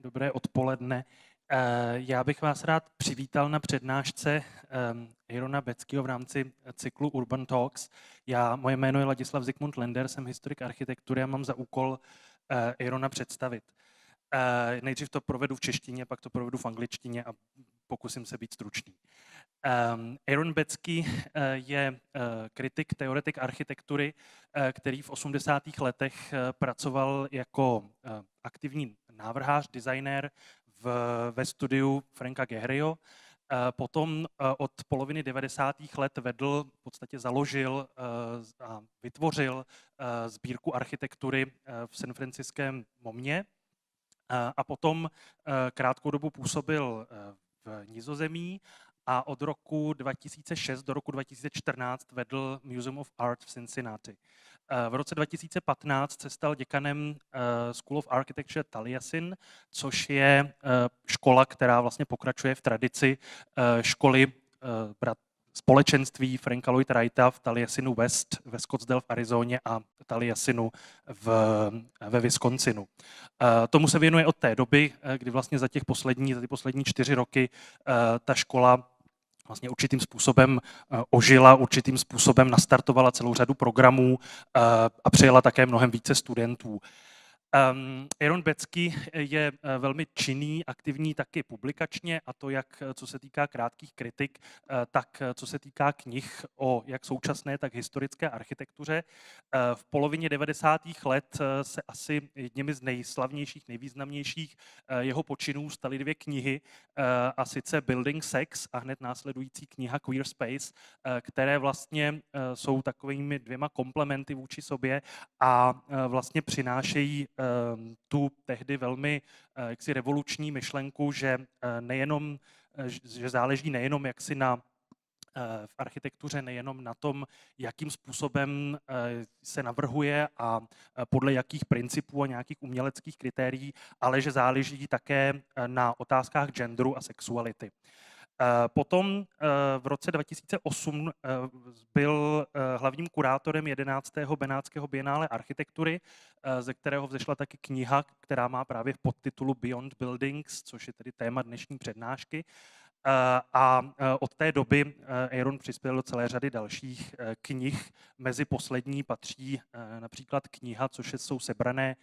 Dobré odpoledne. Já bych vás rád přivítal na přednášce Aarona Betskyho v rámci cyklu Urban Talks. Moje jméno je Ladislav Zikmund Lender, jsem historik architektury a mám za úkol Aarona představit. Nejdřív to provedu v češtině, pak to provedu v angličtině a pokusím se být stručný. Aaron Betsky je kritik, teoretik architektury, který v 80. letech pracoval jako aktivní návrhář, designér ve studiu Franka Gehryho. Potom od poloviny 90. let vedl, v podstatě založil a vytvořil sbírku architektury v San Franciském MoMě a potom krátkou dobu působil v Nizozemí a od roku 2006 do roku 2014 vedl Museum of Art v Cincinnati. V roce 2015 se stal děkanem School of Architecture Taliesin, což je škola, která vlastně pokračuje v tradici školy společenství Franka Lloyd Wrighta v Taliesinu West ve Scottsdale v Arizoně a Taliesinu ve Wisconsinu. Tomu se věnuje od té doby, kdy vlastně za ty poslední 4 roky ta škola vlastně určitým způsobem ožila, určitým způsobem nastartovala celou řadu programů a přijala také mnohem více studentů. Aaron Betsky je velmi činný, aktivní taky publikačně, a to jak co se týká krátkých kritik, tak co se týká knih o jak současné, tak historické architektuře. V polovině 90. let se asi jedněmi z nejslavnějších, nejvýznamnějších jeho počinů staly 2 knihy, a sice Building Sex a hned následující kniha Queer Space, které vlastně jsou takovými 2 komplementy vůči sobě a vlastně přinášejí tu tehdy velmi jaksi revoluční myšlenku, že záleží nejenom jaksi v architektuře nejenom na tom, jakým způsobem se navrhuje a podle jakých principů a nějakých uměleckých kritérií, ale že záleží také na otázkách genderu a sexuality. Potom v roce 2008 byl hlavním kurátorem 11. Benátského bienále architektury, ze kterého vzešla taky kniha, která má právě v podtitulu Beyond Buildings, což je tedy téma dnešní přednášky. A od té doby Aaron přispěl do celé řady dalších knih. Mezi poslední patří například kniha, což jsou sebrané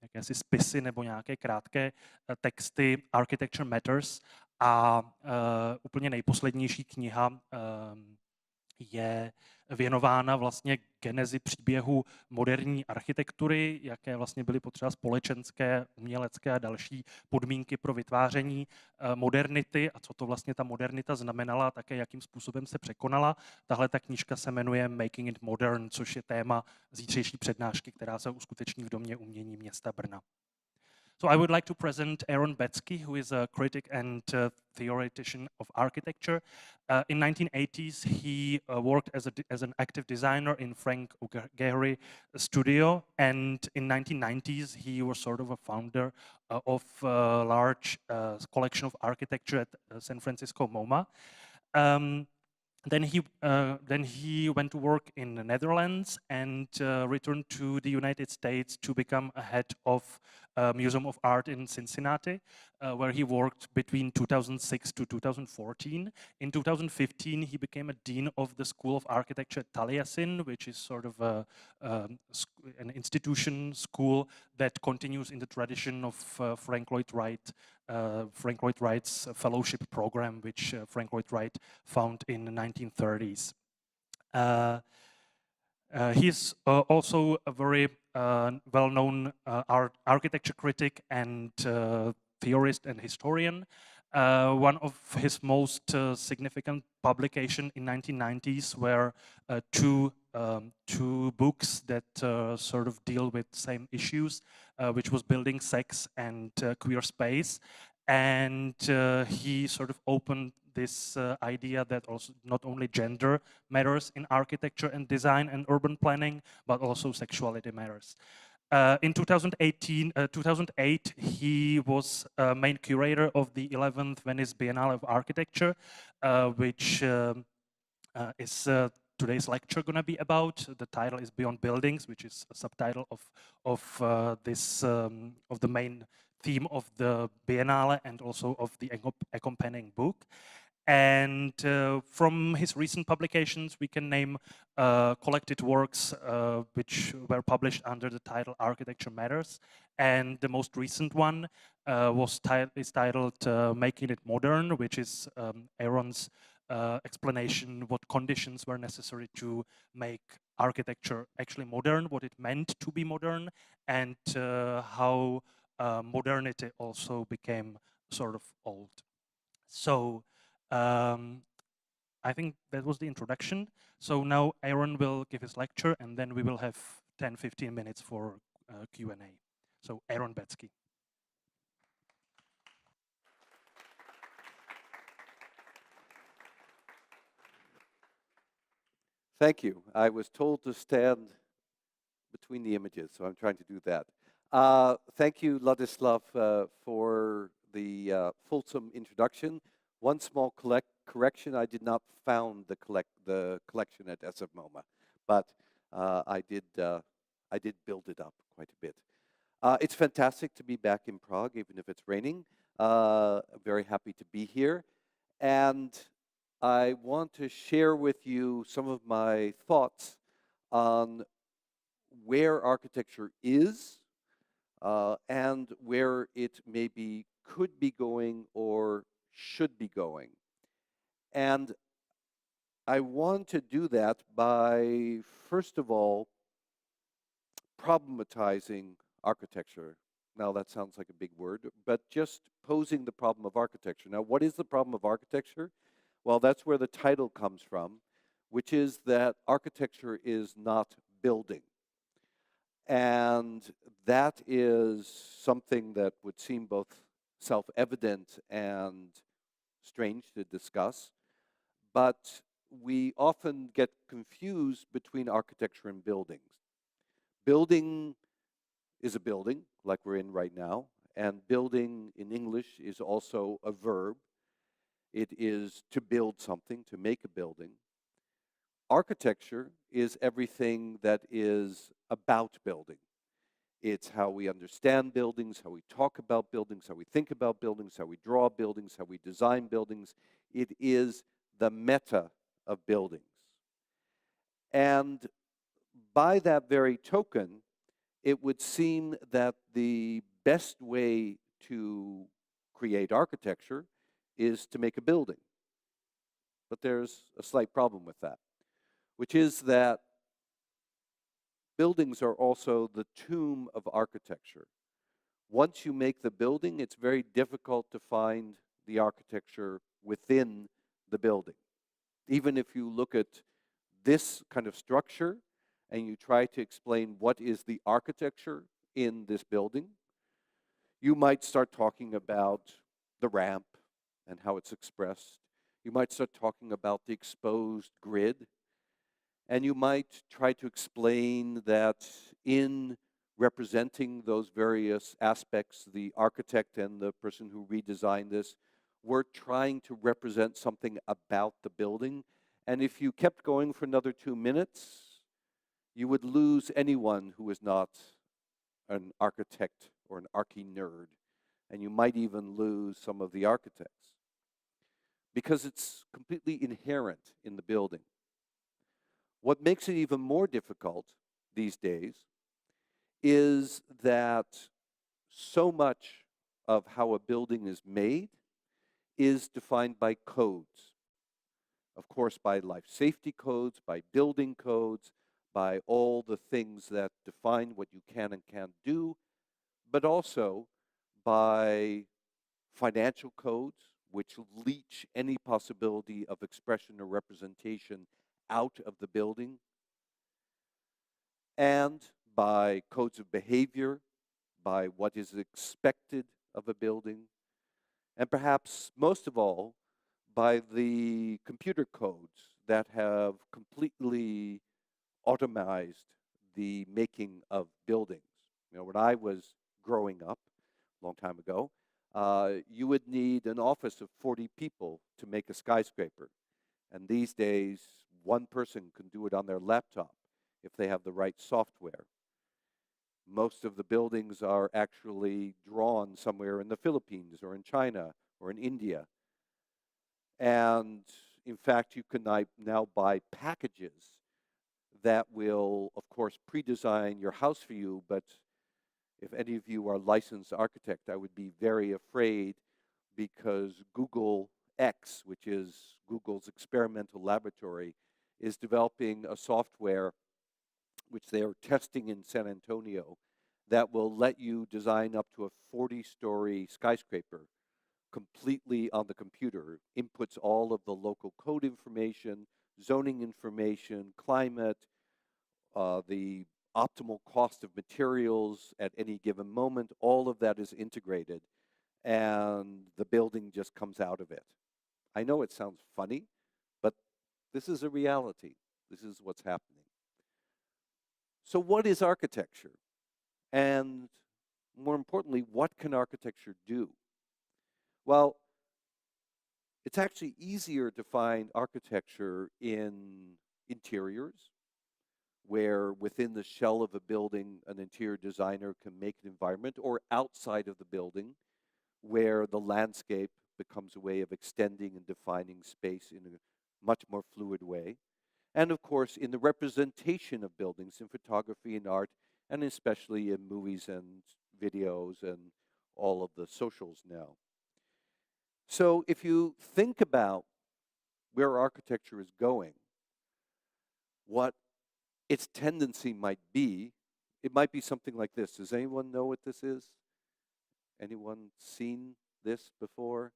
jakési spisy nebo nějaké krátké texty Architecture Matters. A úplně nejposlednější kniha je věnována vlastně genezi příběhu moderní architektury, jaké vlastně byly potřeba společenské, umělecké a další podmínky pro vytváření modernity a co to vlastně ta modernita znamenala, také jakým způsobem se překonala. Tahle ta knížka se jmenuje Making it Modern, což je téma zítřejší přednášky, která se uskuteční v Domě umění města Brna. So I would like to present Aaron Betsky, who is a critic and theoretician of architecture. In 1980s, he worked as an active designer in Frank Gehry studio, and in 1990s, he was sort of a founder of a large collection of architecture at San Francisco MoMA. Then he went to work in the Netherlands and returned to the United States to become a head of Museum of Art in Cincinnati, where he worked between 2006 to 2014. In 2015, he became a dean of the School of Architecture at Taliesin, which is sort of an institution school that continues in the tradition of Frank Lloyd Wright's fellowship program, which Frank Lloyd Wright found in the 1930s. He is also a very well-known architecture critic and theorist and historian. One of his most significant publications in 1990s were two books that sort of deal with same issues, which was Building Sex and Queer Space. And he sort of opened this idea that also not only gender matters in architecture and design and urban planning, but also sexuality matters. In 2008, he was main curator of the 11th Venice Biennale of Architecture, which is today's lecture going to be about. The title is Beyond Buildings, which is a subtitle of the main theme of the Biennale and also of the accompanying book. And from his recent publications, we can name collected works which were published under the title Architecture Matters. And the most recent one is titled Making It Modern, which is Aaron's explanation what conditions were necessary to make architecture actually modern, what it meant to be modern, and how modernity also became sort of old. So I think that was the introduction. So now Aaron will give his lecture, and then we will have 10-15 minutes for Q&A. So Aaron Betsky. Thank you. I was told to stand between the images, so I'm trying to do that. Thank you, Ladislav, for the fulsome introduction. One small correction: I did not found the collection at SFMOMA, but I did build it up quite a bit. It's fantastic to be back in Prague, even if it's raining. I'm very happy to be here, and I want to share with you some of my thoughts on where architecture is and where it maybe could be going or should be going. And I want to do that by, first of all, problematizing architecture. Now that sounds like a big word, but just posing the problem of architecture. Now, what is the problem of architecture? Well, that's where the title comes from, which is that architecture is not building. And that is something that would seem both self-evident and strange to discuss, but we often get confused between architecture and buildings. Building is a building, like we're in right now, and building in English is also a verb. It is to build something, to make a building. Architecture is everything that is about building. It's how we understand buildings, how we talk about buildings, how we think about buildings, how we draw buildings, how we design buildings. It is the meta of buildings. And by that very token, it would seem that the best way to create architecture is to make a building. But there's a slight problem with that, which is that buildings are also the tomb of architecture. Once you make the building, it's very difficult to find the architecture within the building. Even if you look at this kind of structure and you try to explain what is the architecture in this building, you might start talking about the ramp and how it's expressed. You might start talking about the exposed grid. And you might try to explain that in representing those various aspects, the architect and the person who redesigned this were trying to represent something about the building. And if you kept going for another 2 minutes, you would lose anyone who is not an architect or an archi-nerd. And you might even lose some of the architects, because it's completely inherent in the building. What makes it even more difficult these days is that so much of how a building is made is defined by codes. Of course, by life safety codes, by building codes, by all the things that define what you can and can't do, but also by financial codes, which leach any possibility of expression or representation out of the building, and by codes of behavior, by what is expected of a building, and perhaps most of all, by the computer codes that have completely automized the making of buildings. You know, when I was growing up, a long time ago, you would need an office of 40 people to make a skyscraper. And these days, one person can do it on their laptop if they have the right software. Most of the buildings are actually drawn somewhere in the Philippines or in China or in India. And in fact, you can now buy packages that will, of course, pre-design your house for you. But if any of you are licensed architect, I would be very afraid, because Google X, which is Google's experimental laboratory, is developing a software which they are testing in San Antonio that will let you design up to a 40-story skyscraper completely on the computer. Inputs all of the local code information, zoning information, climate, the optimal cost of materials at any given moment. All of that is integrated, and the building just comes out of it. I know it sounds funny, but this is a reality. This is what's happening. So what is architecture? And more importantly, what can architecture do? Well, it's actually easier to find architecture in interiors, where within the shell of a building, an interior designer can make an environment, or outside of the building, where the landscape becomes a way of extending and defining space in a much more fluid way. And of course, in the representation of buildings in photography and art, and especially in movies and videos and all of the socials now. So if you think about where architecture is going, what its tendency might be, it might be something like this. Does anyone know what this is? Anyone seen this before?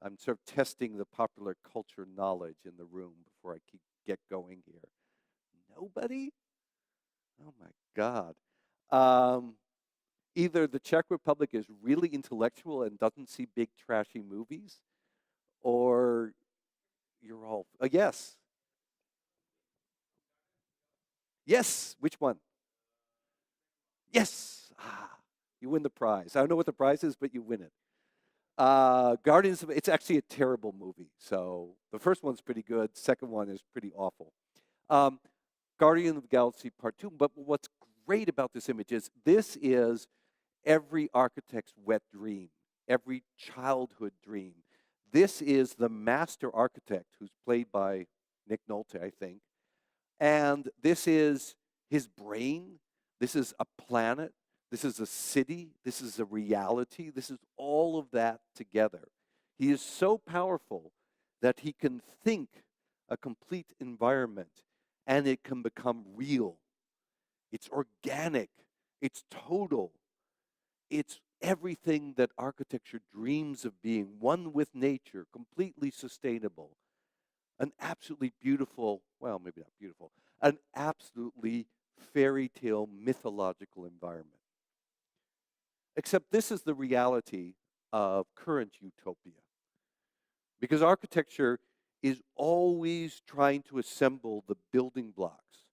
I'm sort of testing the popular culture knowledge in the room before I get going here. Nobody? Oh my God. Either the Czech Republic is really intellectual and doesn't see big trashy movies, or you're all, yes. Yes, which one? Yes. You win the prize. I don't know what the prize is, but you win it. Guardians of, it's actually a terrible movie. So the first one's pretty good. Second one is pretty awful. Guardian of the Galaxy Part 2. But what's great about this image is this is every architect's wet dream, every childhood dream. This is the master architect, who's played by Nick Nolte, I think. And this is his brain. This is a planet. This is a city. This is a reality. This is all of that together. He is so powerful that he can think a complete environment, and it can become real. It's organic. It's total. It's everything that architecture dreams of being, one with nature, completely sustainable. An absolutely beautiful, well, maybe not beautiful, an absolutely fairy tale mythological environment. Except this is the reality of current utopia. Because architecture is always trying to assemble the building blocks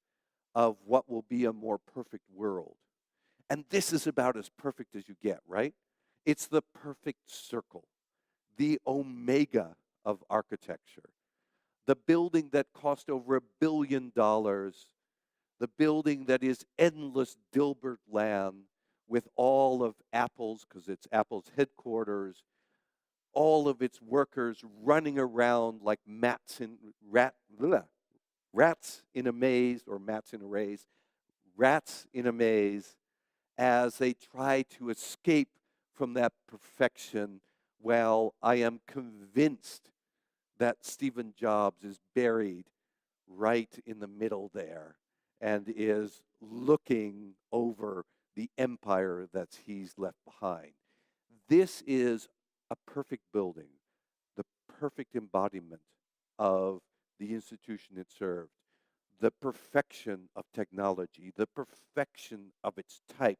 of what will be a more perfect world. And this is about as perfect as you get, right? It's the perfect circle, the omega of architecture. The building that cost over $1 billion, the building that is endless Dilbert land with all of Apple's, because it's Apple's headquarters, all of its workers running around like rats in a maze, or mats in a race, rats in a maze, as they try to escape from that perfection. Well, I am convinced that Stephen Jobs is buried right in the middle there and is looking over the empire that he's left behind. This is a perfect building, the perfect embodiment of the institution it served, the perfection of technology, the perfection of its type.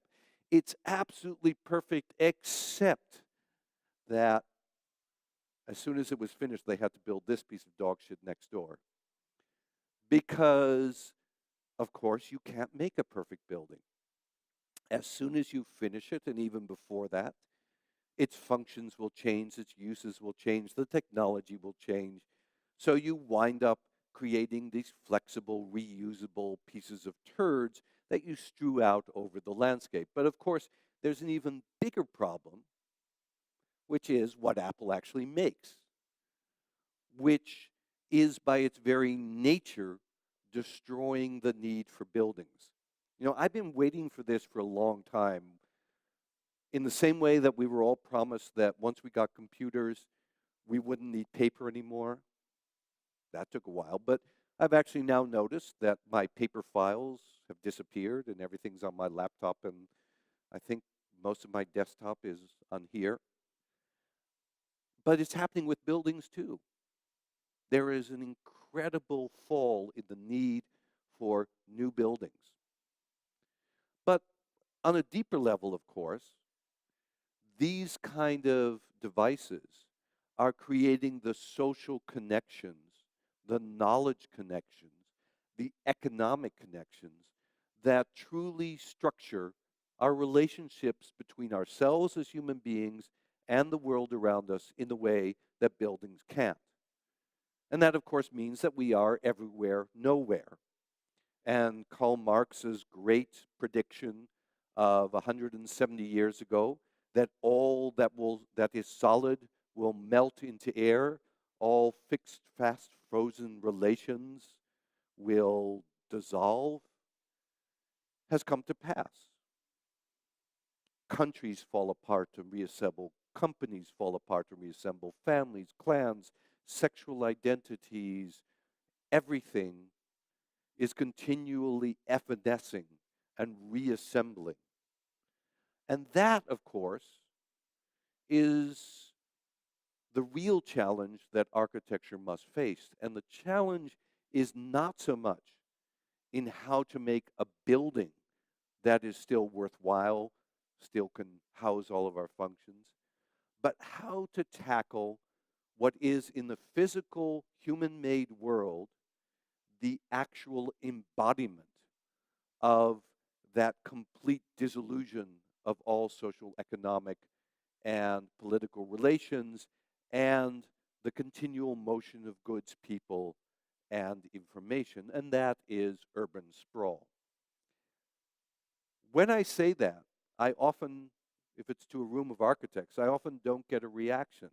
It's absolutely perfect, except that as soon as it was finished, they had to build this piece of dog shit next door. Because, of course, you can't make a perfect building. As soon as you finish it, and even before that, its functions will change, its uses will change, the technology will change. So you wind up creating these flexible, reusable pieces of turds that you strew out over the landscape. But of course, there's an even bigger problem, which is what Apple actually makes, which is by its very nature destroying the need for buildings. You know, I've been waiting for this for a long time. In the same way that we were all promised that once we got computers, we wouldn't need paper anymore. That took a while, but I've actually now noticed that my paper files have disappeared and everything's on my laptop, and I think most of my desktop is on here. But it's happening with buildings too. There is an incredible fall in the need for new buildings. But on a deeper level, of course, these kind of devices are creating the social connections, the knowledge connections, the economic connections that truly structure our relationships between ourselves as human beings and the world around us in a way that buildings can't. And that, of course, means that we are everywhere, nowhere. And Karl Marx's great prediction of 170 years ago, that all that is solid will melt into air, all fixed, fast, frozen relations will dissolve, has come to pass. Countries fall apart and reassemble, companies fall apart and reassemble, families, clans, sexual identities, everything is continually evanescing and reassembling. And that, of course, is the real challenge that architecture must face. And the challenge is not so much in how to make a building that is still worthwhile, still can house all of our functions, but how to tackle what is in the physical human-made world the actual embodiment of that complete dissolution of all social, economic, and political relations, and the continual motion of goods, people, and information, and that is urban sprawl. When I say that, I often, if it's to a room of architects, I often don't get a reaction,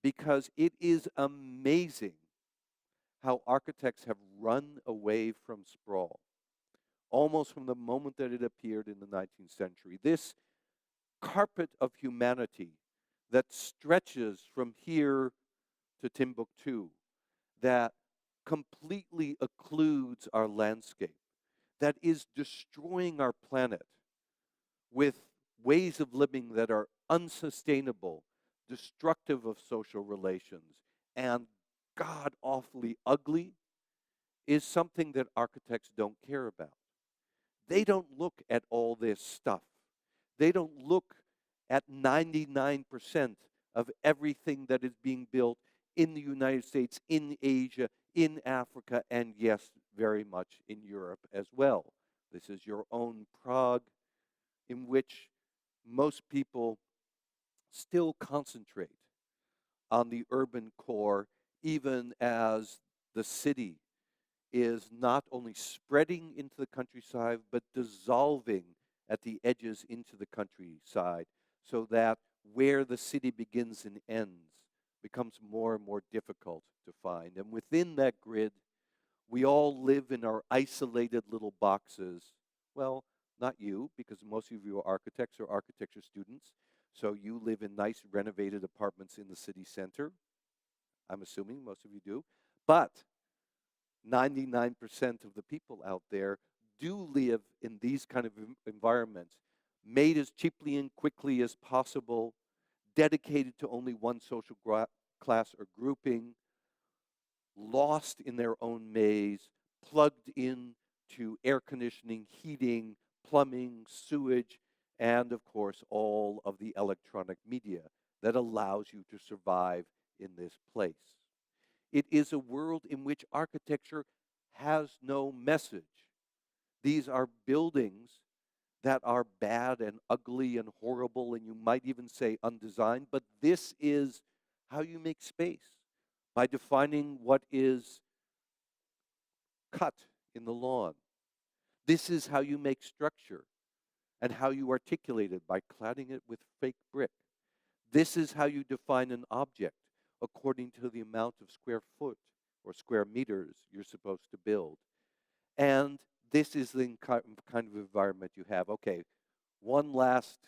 because it is amazing how architects have run away from sprawl, almost from the moment that it appeared in the 19th century. This carpet of humanity that stretches from here to Timbuktu, that completely occludes our landscape, that is destroying our planet with ways of living that are unsustainable, destructive of social relations, and God awfully ugly, is something that architects don't care about. They don't look at all this stuff. They don't look at 99% of everything that is being built in the United States, in Asia, in Africa, and yes, very much in Europe as well. This is your own Prague, in which most people still concentrate on the urban core, even as the city is not only spreading into the countryside, but dissolving at the edges into the countryside, so that where the city begins and ends becomes more and more difficult to find. And within that grid, we all live in our isolated little boxes. Well, not you, because most of you are architects or architecture students, so you live in nice renovated apartments in the city center. I'm assuming most of you do. But 99% of the people out there do live in these kind of environments, made as cheaply and quickly as possible, dedicated to only one social class or grouping, lost in their own maze, plugged in to air conditioning, heating, plumbing, sewage, and of course all of the electronic media that allows you to survive in this place. It is a world in which architecture has no message. These are buildings that are bad and ugly and horrible, and you might even say undesigned, but this is how you make space, by defining what is cut in the lawn, This is how you make structure and how you articulate it by cladding it with fake brick. This is how you define an object according to the amount of square foot or square meters you're supposed to build. And this is the kind of environment you have. Okay, one last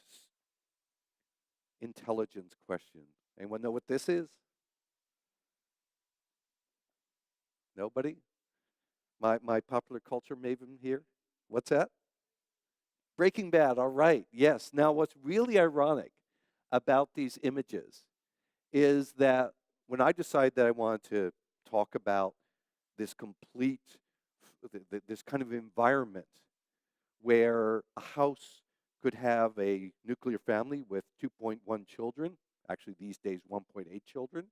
intelligence question. Anyone know what this is? Nobody? My popular culture maven here? What's that? Breaking Bad, all right, yes. Now, what's really ironic about these images is that when I decided that I wanted to talk about this this kind of environment where a house could have a nuclear family with 2.1 children, actually these days 1.8 children,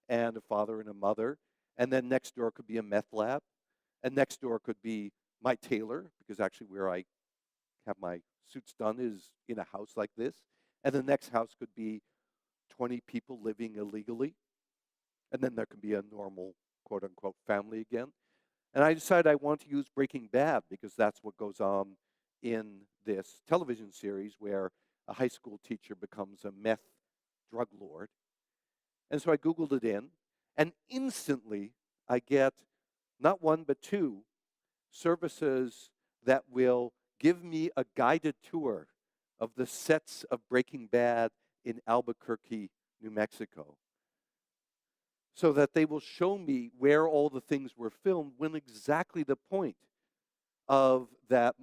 and a father and a mother, and then next door could be a meth lab, and next door could be my tailor, because actually where I have my suits done is in a house like this, and the next house could be 20 people living illegally, and then there could be a normal, quote-unquote, family again. And I decided I want to use Breaking Bad because that's what goes on in this television series where a high school teacher becomes a meth drug lord. And so I Googled it in, and instantly I get not one but two services that will give me a guided tour of the sets of Breaking Bad in Albuquerque, New Mexico, so that they will show me where all the things were filmed, when exactly the point of that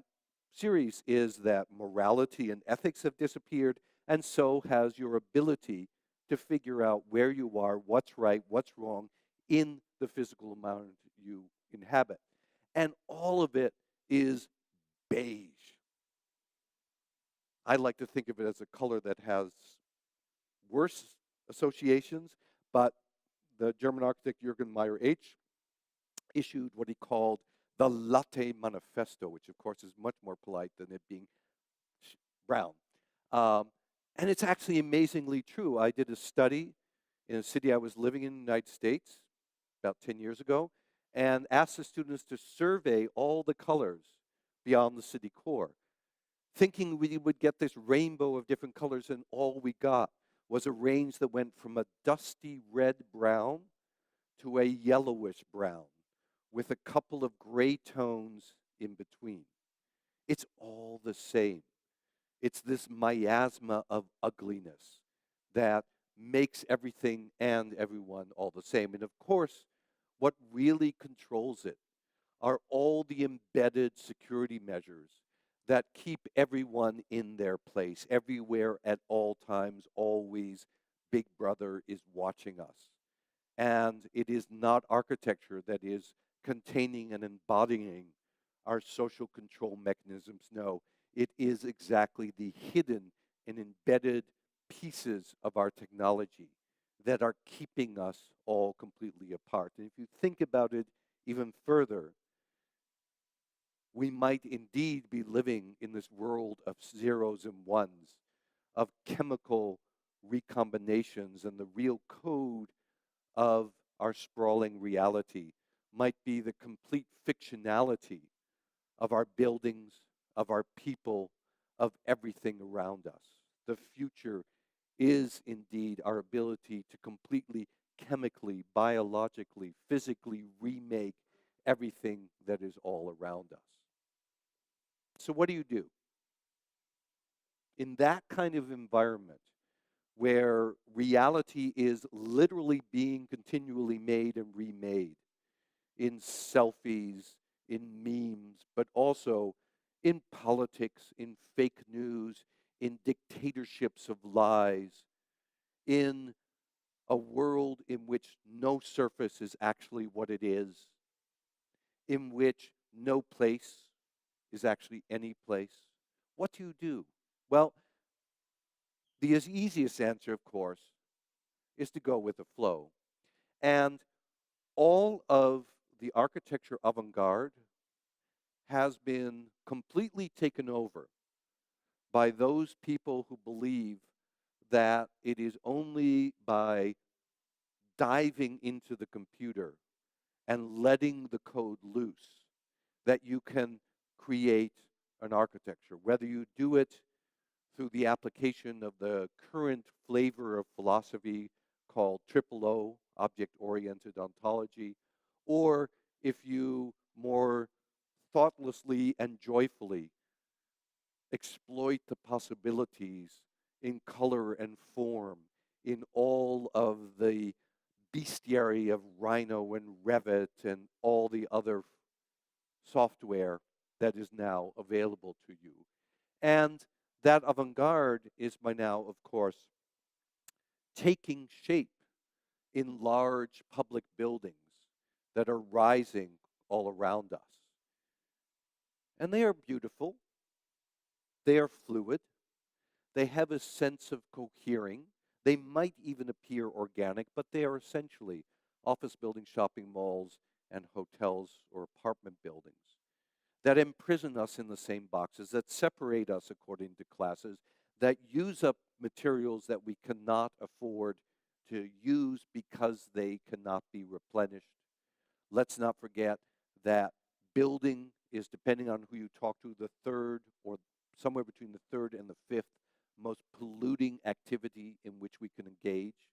series is that morality and ethics have disappeared, and so has your ability to figure out where you are, what's right, what's wrong in the physical environment you inhabit. And all of it is beige. I like to think of it as a color that has worse associations, but the German architect Jürgen Meyer-H issued what he called the Latte Manifesto, which of course is much more polite than it being brown. And it's actually amazingly true. I did a study in a city I was living in the United States about 10 years ago, and asked the students to survey all the colors beyond the city core, thinking we would get this rainbow of different colors, and all we got was a range that went from a dusty red brown to a yellowish brown with a couple of gray tones in between. It's all the same. It's this miasma of ugliness that makes everything and everyone all the same. And of course, what really controls it are all the embedded security measures that keep everyone in their place, everywhere, at all times, always. Big Brother is watching us. And it is not architecture that is containing and embodying our social control mechanisms. No, it is exactly the hidden and embedded pieces of our technology that are keeping us all completely apart. And if you think about it even further, we might indeed be living in this world of zeros and ones, of chemical recombinations, and the real code of our sprawling reality might be the complete fictionality of our buildings, of our people, of everything around us. The future is indeed our ability to completely chemically, biologically, physically remake everything that is all around us. So what do you do? In that kind of environment where reality is literally being continually made and remade in selfies, in memes, but also in politics, in fake news, in dictatorships of lies, in a world in which no surface is actually what it is, in which no place is actually any place. What do you do? Well, the easiest answer, of course, is to go with the flow. And all of the architecture avant-garde has been completely taken over by those people who believe that it is only by diving into the computer and letting the code loose that you can create an architecture, whether you do it through the application of the current flavor of philosophy called OO, object-oriented ontology, or if you more thoughtlessly and joyfully exploit the possibilities in color and form in all of the bestiary of Rhino and Revit and all the other software that is now available to you. And that avant-garde is by now, of course, taking shape in large public buildings that are rising all around us. And they are beautiful. They are fluid. They have a sense of cohering. They might even appear organic, but they are essentially office buildings, shopping malls, and hotels or apartment buildings that imprison us in the same boxes, that separate us according to classes, that use up materials that we cannot afford to use because they cannot be replenished. Let's not forget that building is, depending on who you talk to, the third or somewhere between the third and the fifth most polluting activity in which we can engage.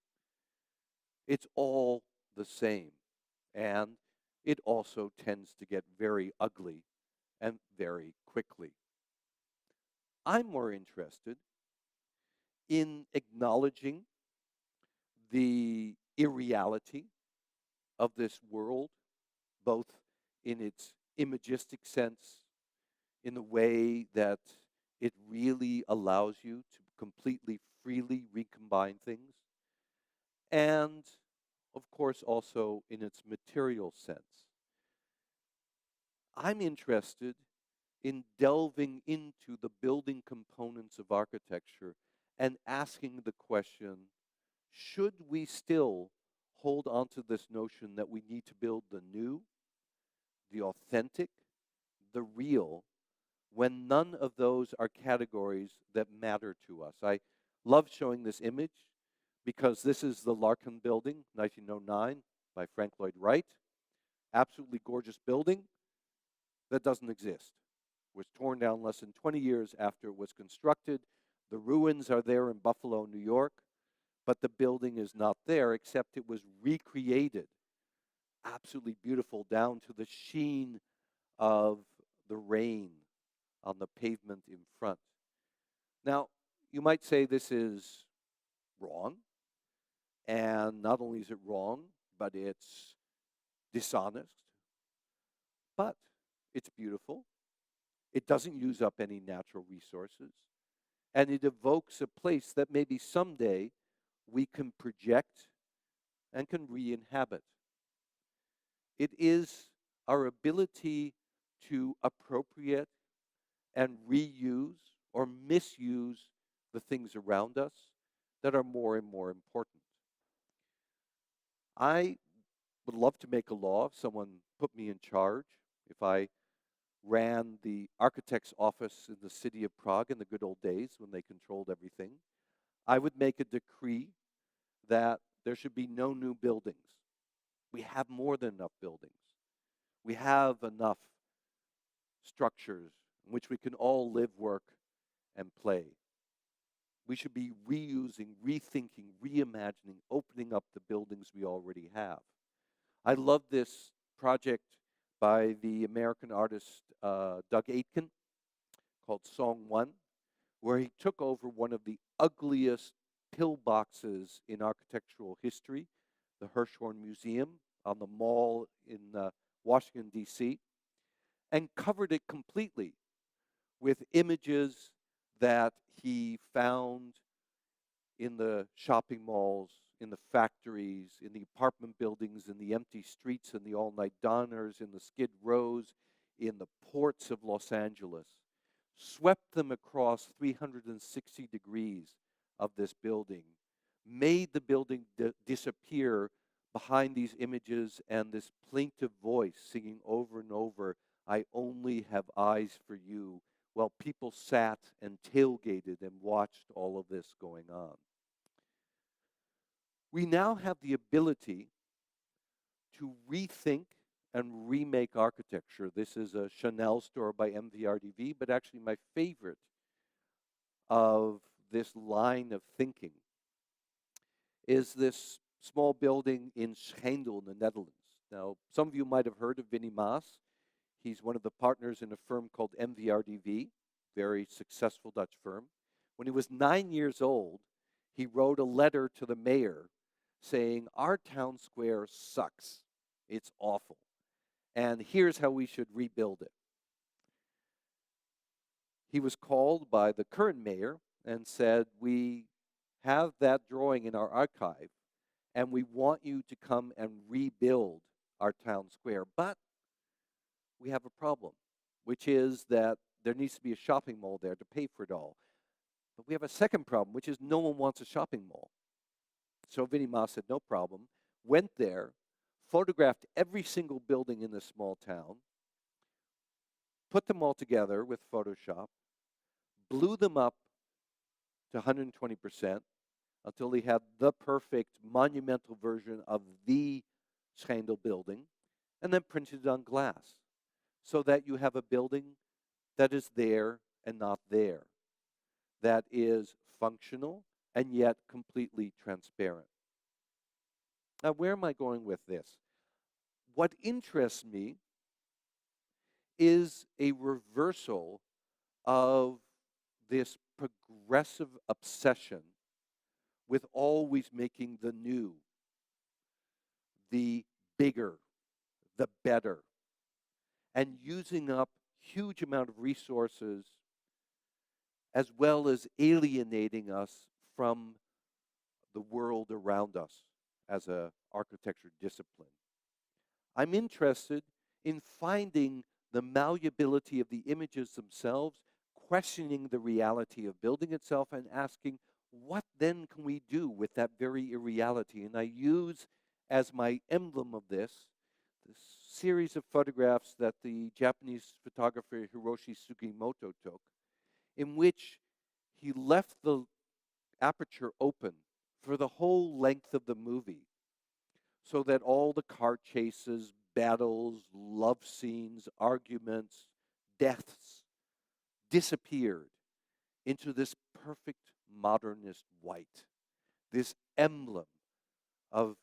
It's all the same, and it also tends to get very ugly and very quickly. I'm more interested in acknowledging the irreality of this world, both in its imagistic sense, in the way that it really allows you to completely freely recombine things, and of course also in its material sense. I'm interested in delving into the building components of architecture and asking the question, should we still hold on to this notion that we need to build the new, the authentic, the real, when none of those are categories that matter to us? I love showing this image because this is the Larkin Building, 1909, by Frank Lloyd Wright. Absolutely gorgeous building that doesn't exist. It was torn down less than 20 years after it was constructed. The ruins are there in Buffalo, New York, but the building is not there, except it was recreated. Absolutely beautiful, down to the sheen of the rain on the pavement in front. Now, you might say this is wrong, and not only is it wrong, but it's dishonest, but it's beautiful. It doesn't use up any natural resources, and it evokes a place that maybe someday we can project and can re-inhabit. It is our ability to appropriate and reuse or misuse the things around us that are more and more important. I would love to make a law if someone put me in charge, if I ran the architect's office in the city of Prague in the good old days when they controlled everything. I would make a decree that there should be no new buildings. We have more than enough buildings. We have enough structures in which we can all live, work, and play. We should be reusing, rethinking, reimagining, opening up the buildings we already have. I love this project by the American artist Doug Aitken called Song 1, where he took over one of the ugliest pillboxes in architectural history, the Hirshhorn Museum on the Mall in Washington, D.C., and covered it completely with images that he found in the shopping malls, in the factories, in the apartment buildings, in the empty streets, in the all-night diners, in the skid rows, in the ports of Los Angeles, swept them across 360 degrees of this building, made the building disappear behind these images and this plaintive voice singing over and over, "I only have eyes for you," while people sat and tailgated and watched all of this going on. We now have the ability to rethink and remake architecture. This is a Chanel store by MVRDV, but actually my favorite of this line of thinking is this small building in Schendel in the Netherlands. Now, some of you might have heard of Vinnie Maas. He's one of the partners in a firm called MVRDV, very successful Dutch firm. When he was 9 years old, he wrote a letter to the mayor saying, our town square sucks. It's awful. And here's how we should rebuild it. He was called by the current mayor and said, we have that drawing in our archive, and we want you to come and rebuild our town square. But we have a problem, which is that there needs to be a shopping mall there to pay for it all. But we have a second problem, which is no one wants a shopping mall. So Vinnie Maas said, no problem, went there, photographed every single building in this small town, put them all together with Photoshop, blew them up to 120% until he had the perfect monumental version of the Schendel building, and then printed it on glass so that you have a building that is there and not there, that is functional and yet completely transparent. Now, where am I going with this? What interests me is a reversal of this progressive obsession with always making the new, the bigger, the better, and using up huge amount of resources as well as alienating us from the world around us as an architecture discipline. I'm interested in finding the malleability of the images themselves, questioning the reality of building itself, and asking, what then can we do with that very irreality? And I use as my emblem of this series of photographs that the Japanese photographer Hiroshi Sugimoto took, in which he left the aperture open for the whole length of the movie, so that all the car chases, battles, love scenes, arguments, deaths disappeared into this perfect modernist white, this emblem of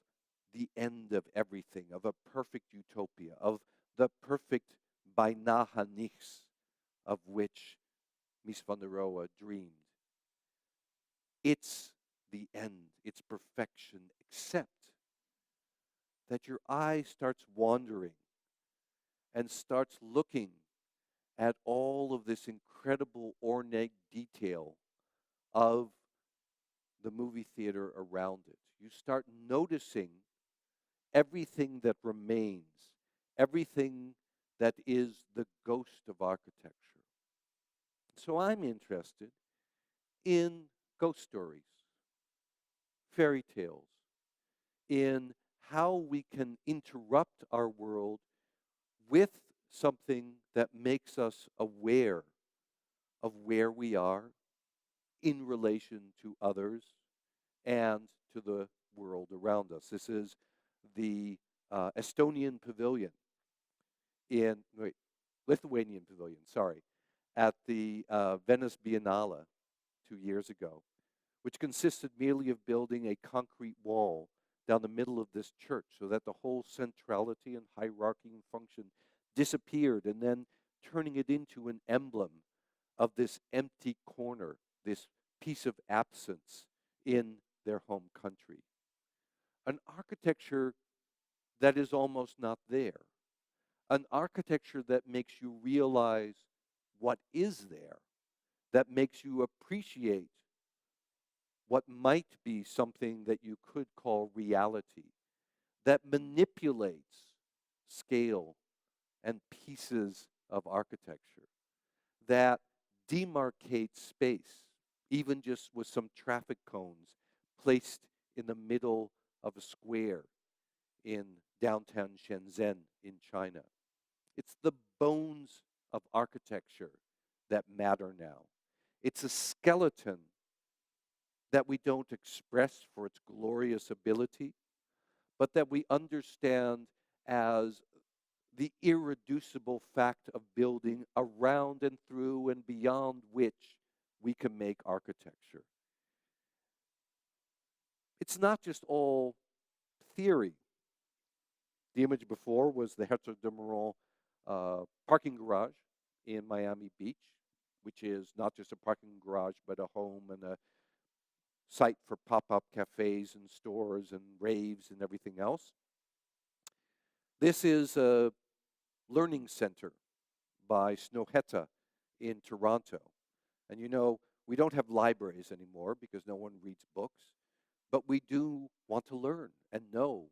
the end of everything, of a perfect utopia, of the perfect beinahe nichts of which Mies van der Rohe dreamed. It's the end, it's perfection, except that your eye starts wandering and starts looking at all of this incredible ornate detail of the movie theater around it. You start noticing everything that remains, everything that is the ghost of architecture. So I'm interested in ghost stories, fairy tales, in how we can interrupt our world with something that makes us aware of where we are in relation to others and to the world around us. This is the Estonian pavilion Lithuanian pavilion, sorry, at the Venice Biennale 2 years ago, which consisted merely of building a concrete wall down the middle of this church so that the whole centrality and hierarchy and function disappeared, and then turning it into an emblem of this empty corner, this piece of absence in their home country. An architecture that is almost not there. An architecture that makes you realize what is there, that makes you appreciate what might be something that you could call reality, that manipulates scale and pieces of architecture, that demarcates space, even just with some traffic cones placed in the middle of a square in downtown Shenzhen in China. It's the bones of architecture that matter now. It's a skeleton that we don't express for its glorious ability, but that we understand as the irreducible fact of building around and through and beyond which we can make architecture. It's not just all theory. The image before was the Herzog de Meuron parking garage in Miami Beach, which is not just a parking garage, but a home and a site for pop-up cafes and stores and raves and everything else. This is a learning center by Snohetta in Toronto. And you know, we don't have libraries anymore because no one reads books, but we do want to learn and know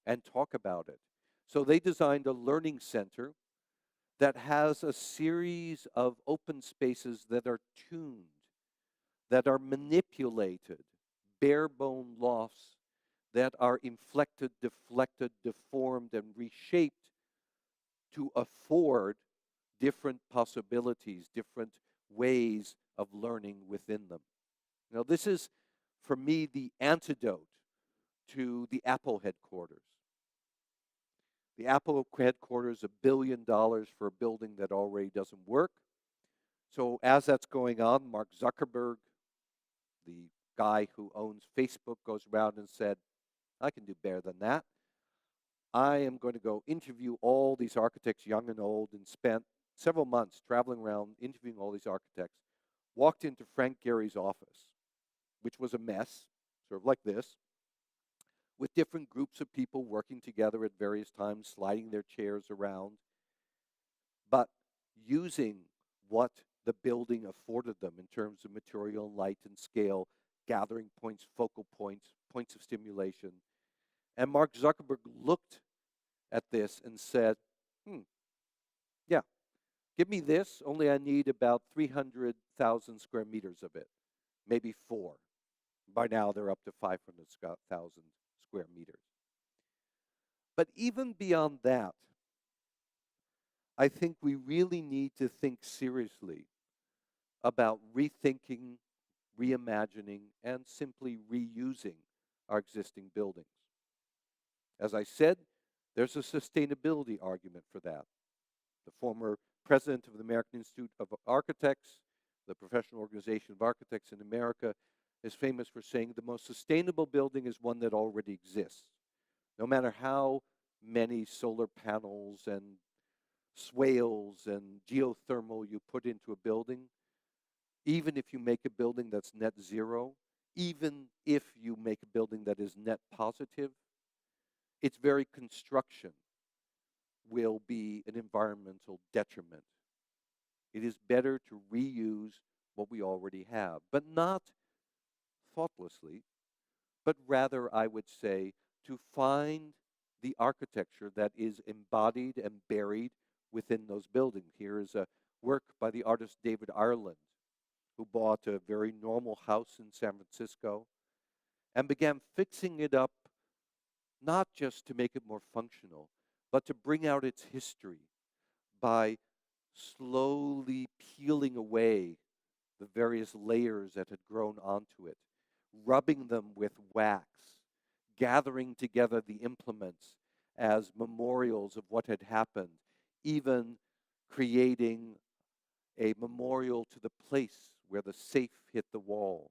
and talk about it. So they designed a learning center that has a series of open spaces that are tuned, that are manipulated, bare-bone lofts that are inflected, deflected, deformed, and reshaped to afford different possibilities, different ways of learning within them. Now, this is, for me, the antidote to the Apple headquarters. The Apple headquarters, $1 billion for a building that already doesn't work. So as that's going on, Mark Zuckerberg, the guy who owns Facebook, goes around and said, I can do better than that. I am going to go interview all these architects, young and old, and spent several months traveling around interviewing all these architects. Walked into Frank Gehry's office, which was a mess, sort of like this, with different groups of people working together at various times, sliding their chairs around, but using what the building afforded them in terms of material, light, and scale, gathering points, focal points, points of stimulation. And Mark Zuckerberg looked at this and said, yeah, give me this, only I need about 300,000 square meters of it, maybe 4. By now, they're up to 500,000 square meters. But even beyond that, I think we really need to think seriously about rethinking, reimagining, and simply reusing our existing buildings. As I said, there's a sustainability argument for that. The former president of the American Institute of Architects, the professional organization of architects in America, is famous for saying the most sustainable building is one that already exists. No matter how many solar panels and swales and geothermal you put into a building, even if you make a building that's net zero, even if you make a building that is net positive, its very construction will be an environmental detriment. It is better to reuse what we already have, but not thoughtlessly, but rather, I would say, to find the architecture that is embodied and buried within those buildings. Here is a work by the artist David Ireland, who bought a very normal house in San Francisco and began fixing it up, not just to make it more functional, but to bring out its history by slowly peeling away the various layers that had grown onto it, rubbing them with wax, gathering together the implements as memorials of what had happened, even creating a memorial to the place where the safe hit the wall,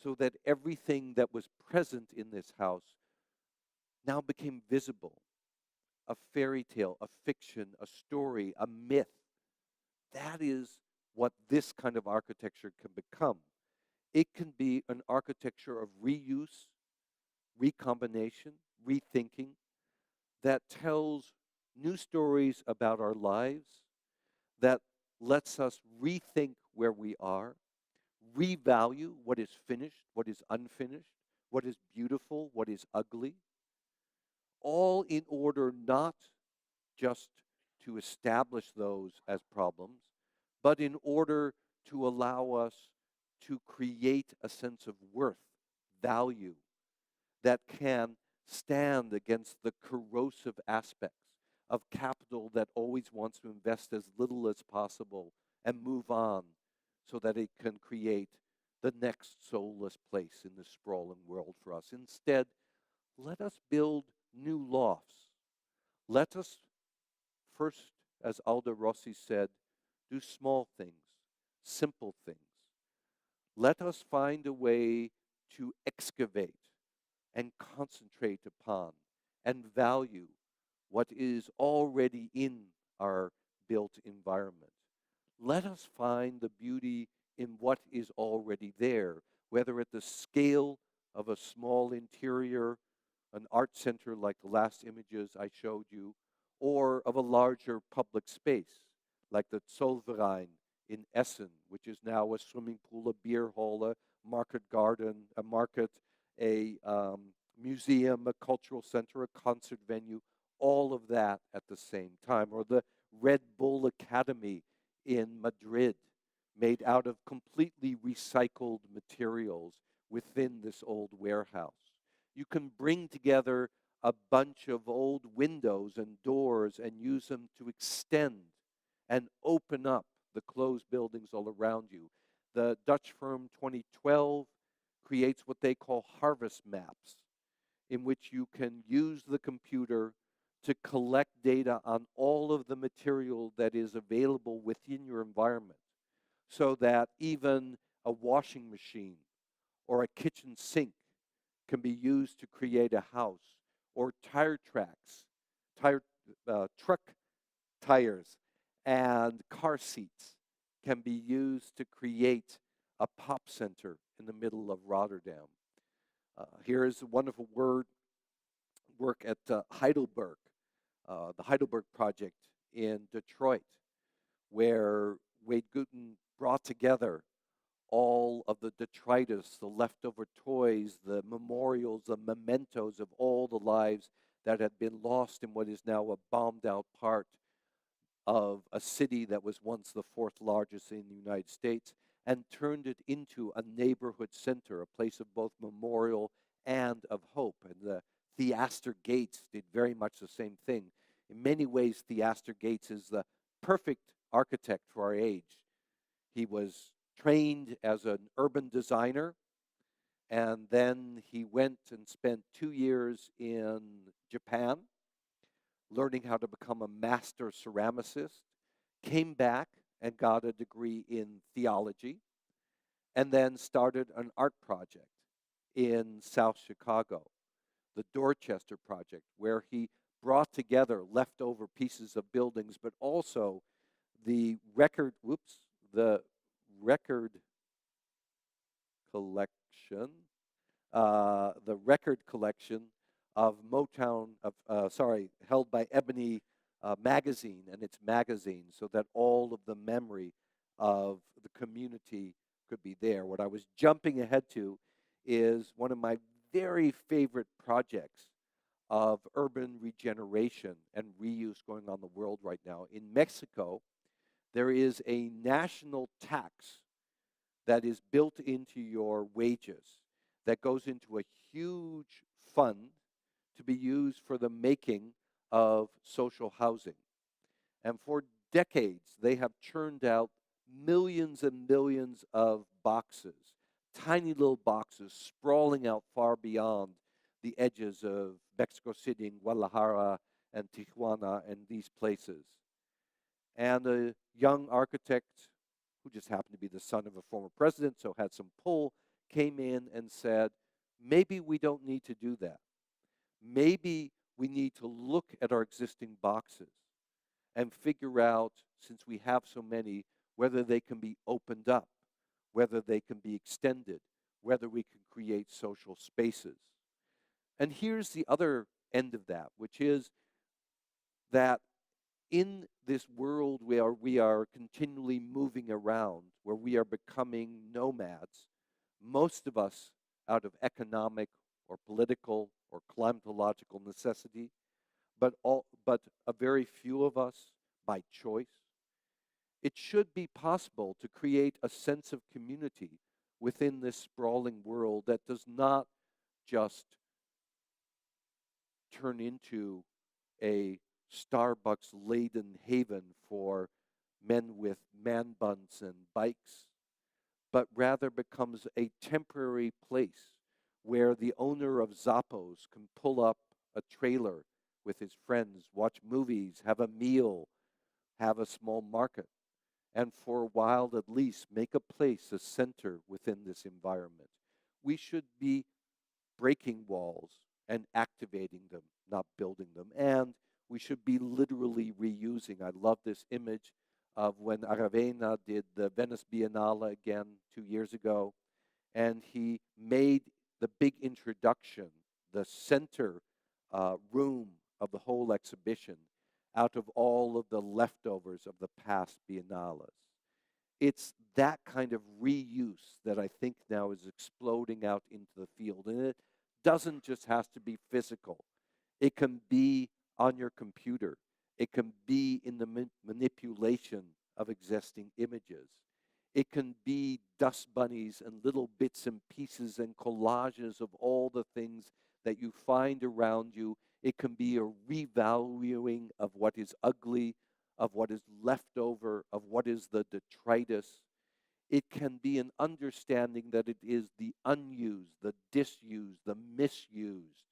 so that everything that was present in this house now became visible. A fairy tale, a fiction, a story, a myth. That is what this kind of architecture can become. It can be an architecture of reuse, recombination, rethinking, that tells new stories about our lives, that lets us rethink where we are, revalue what is finished, what is unfinished, what is beautiful, what is ugly, all in order not just to establish those as problems, but in order to allow us to create a sense of worth, value, that can stand against the corrosive aspects of capital that always wants to invest as little as possible and move on so that it can create the next soulless place in the sprawling world for us. Instead, let us build new lofts. Let us first, as Aldo Rossi said, do small things, simple things. Let us find a way to excavate and concentrate upon and value what is already in our built environment. Let us find the beauty in what is already there, whether at the scale of a small interior, an art center like the last images I showed you, or of a larger public space like the Zollverein in Essen, which is now a swimming pool, a beer hall, a market garden, a market, a museum, a cultural center, a concert venue, all of that at the same time. Or the Red Bull Academy in Madrid, made out of completely recycled materials within this old warehouse. You can bring together a bunch of old windows and doors and use them to extend and open up the closed buildings all around you. The Dutch firm 2012 creates what they call harvest maps, in which you can use the computer to collect data on all of the material that is available within your environment, so that even a washing machine or a kitchen sink can be used to create a house, or tire tracks, truck tires and car seats can be used to create a pop center in the middle of Rotterdam. Here is a wonderful work at Heidelberg, the Heidelberg Project in Detroit, where Wade Gooten brought together all of the detritus, the leftover toys, the memorials, the mementos of all the lives that had been lost in what is now a bombed out part of a city that was once the fourth largest in the United States, and turned it into a neighborhood center, a place of both memorial and of hope. And the Theaster Gates did very much the same thing. In many ways, Theaster Gates is the perfect architect for our age. He was trained as an urban designer, and then he went and spent 2 years in Japan, learning how to become a master ceramicist, came back and got a degree in theology, and then started an art project in South Chicago, the Dorchester Project, where he brought together leftover pieces of buildings, but also the record collection of Motown, held by Ebony magazine and its magazines, so that all of the memory of the community could be there. What I was jumping ahead to is one of my very favorite projects of urban regeneration and reuse going on in the world right now. In Mexico, there is a national tax that is built into your wages that goes into a huge fund to be used for the making of social housing. And for decades, they have churned out millions and millions of boxes, tiny little boxes sprawling out far beyond the edges of Mexico City and Guadalajara and Tijuana and these places. And a young architect who just happened to be the son of a former president, so had some pull, came in and said, maybe we don't need to do that. Maybe we need to look at our existing boxes and figure out, since we have so many, whether they can be opened up, whether they can be extended, whether we can create social spaces. And here's the other end of that, which is that in this world where we are continually moving around, where we are becoming nomads, most of us out of economic or political or climatological necessity, but a very few of us by choice, it should be possible to create a sense of community within this sprawling world that does not just turn into a Starbucks-laden haven for men with man buns and bikes, but rather becomes a temporary place where the owner of Zappos can pull up a trailer with his friends, watch movies, have a meal, have a small market, and for a while at least make a place, a center within this environment. We should be breaking walls and activating them, not building them. And we should be literally reusing. I love this image of when Aravena did the Venice Biennale again 2 years ago, and he made the big introduction, the center room of the whole exhibition, out of all of the leftovers of the past biennales. It's that kind of reuse that I think now is exploding out into the field. And it doesn't just have to be physical. It can be on your computer. It can be in the manipulation of existing images. It can be dust bunnies and little bits and pieces and collages of all the things that you find around you. It can be a revaluing of what is ugly, of what is left over, of what is the detritus. It can be an understanding that it is the unused, the disused, the misused,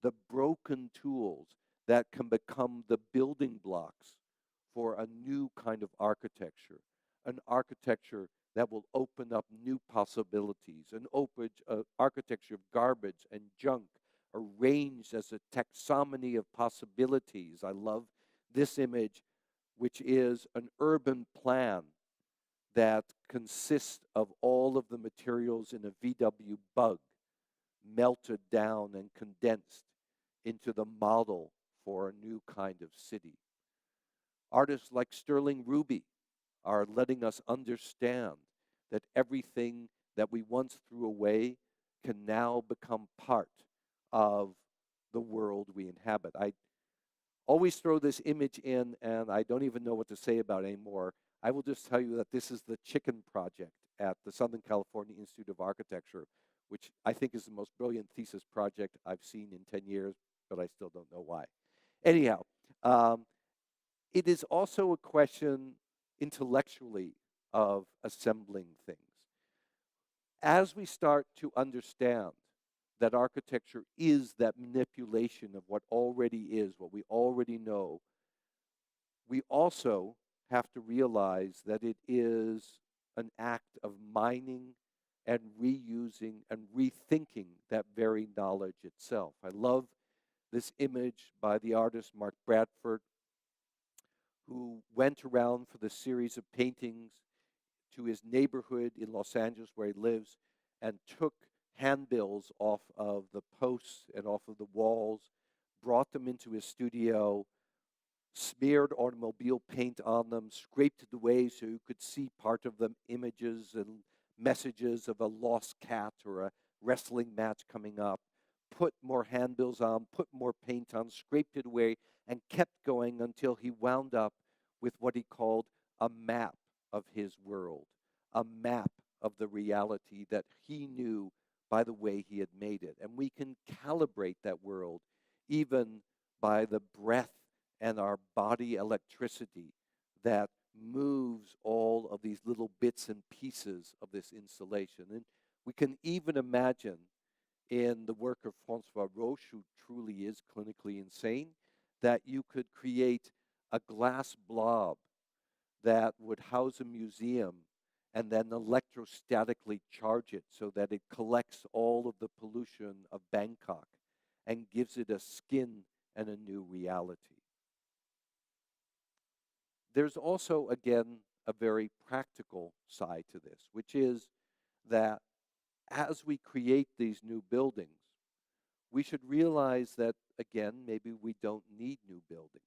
the broken tools that can become the building blocks for a new kind of architecture, an architecture that will open up new possibilities, an architecture of garbage and junk, arranged as a taxonomy of possibilities. I love this image, which is an urban plan that consists of all of the materials in a VW Bug melted down and condensed into the model for a new kind of city. Artists like Sterling Ruby are letting us understand that everything that we once threw away can now become part of the world we inhabit. I always throw this image in, and I don't even know what to say about it anymore. I will just tell you that this is the Chicken Project at the Southern California Institute of Architecture, which I think is the most brilliant thesis project I've seen in 10 years, but I still don't know why. Anyhow, it is also a question intellectually of assembling things. As we start to understand that architecture is that manipulation of what already is, what we already know, we also have to realize that it is an act of mining and reusing and rethinking that very knowledge itself. I love this image by the artist Mark Bradford, who went around for the series of paintings to his neighborhood in Los Angeles where he lives and took handbills off of the posts and off of the walls, brought them into his studio, smeared automobile paint on them, scraped it away so you could see part of the images and messages of a lost cat or a wrestling match coming up, put more handbills on, put more paint on, scraped it away, and kept going until he wound up with what he called a map of his world, a map of the reality that he knew by the way he had made it. And we can calibrate that world even by the breath and our body electricity that moves all of these little bits and pieces of this installation. And we can even imagine in the work of Francois Roche, who truly is clinically insane, that you could create a glass blob that would house a museum and then electrostatically charge it so that it collects all of the pollution of Bangkok and gives it a skin and a new reality. There's also, again, a very practical side to this, which is that as we create these new buildings, we should realize that, again, maybe we don't need new buildings.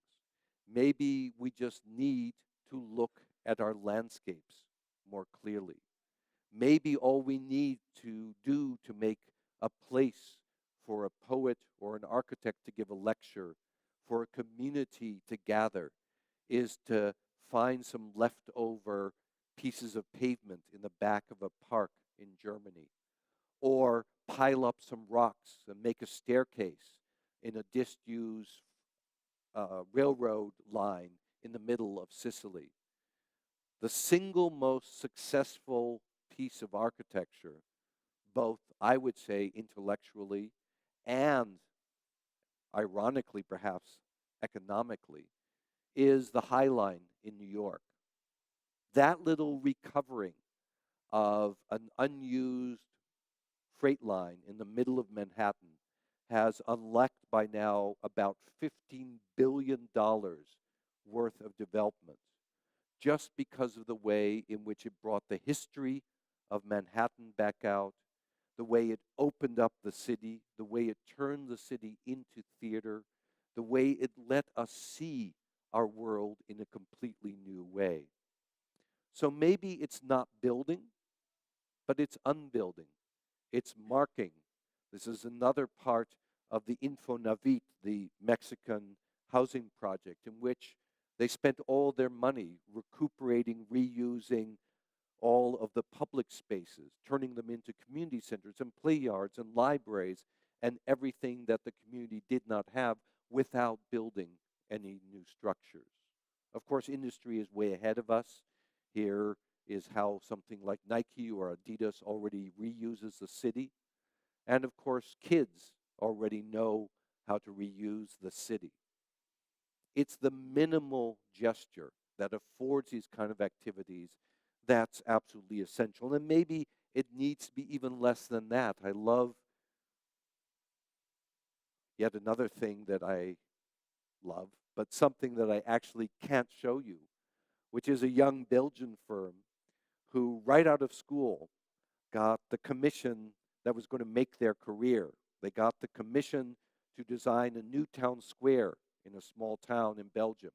Maybe we just need to look at our landscapes more clearly. Maybe all we need to do to make a place for a poet or an architect to give a lecture, for a community to gather, is to find some leftover pieces of pavement in the back of a park in Germany, or pile up some rocks and make a staircase in a disused railroad line in the middle of Sicily. The single most successful piece of architecture, both, I would say, intellectually and ironically perhaps economically, is the High Line in New York. That little recovering of an unused freight line in the middle of Manhattan has unlocked by now about $15 billion worth of development, just because of the way in which it brought the history of Manhattan back out, the way it opened up the city, the way it turned the city into theater, the way it let us see our world in a completely new way. So maybe it's not building, but it's unbuilding. It's marking. This is another part of the Infonavit, the Mexican housing project, in which they spent all their money recuperating, reusing all of the public spaces, turning them into community centers and play yards and libraries and everything that the community did not have, without building any new structures. Of course, industry is way ahead of us. Here is how something like Nike or Adidas already reuses the city. And of course, kids already know how to reuse the city. It's the minimal gesture that affords these kind of activities that's absolutely essential. And maybe it needs to be even less than that. I love yet another thing that I love, but something that I actually can't show you, which is a young Belgian firm who, right out of school, got the commission that was going to make their career. They got the commission to design a new town square in a small town in Belgium.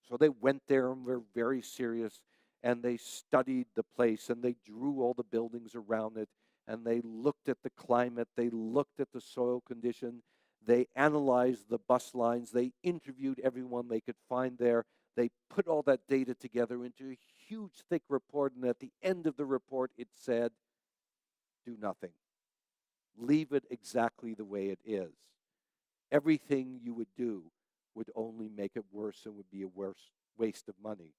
So they went there and were very serious, and they studied the place, and they drew all the buildings around it, and they looked at the climate, they looked at the soil condition, they analyzed the bus lines, they interviewed everyone they could find there, they put all that data together into a huge, thick report, and at the end of the report it said, do nothing. Leave it exactly the way it is. Everything you would do would only make it worse and would be a worse waste of money.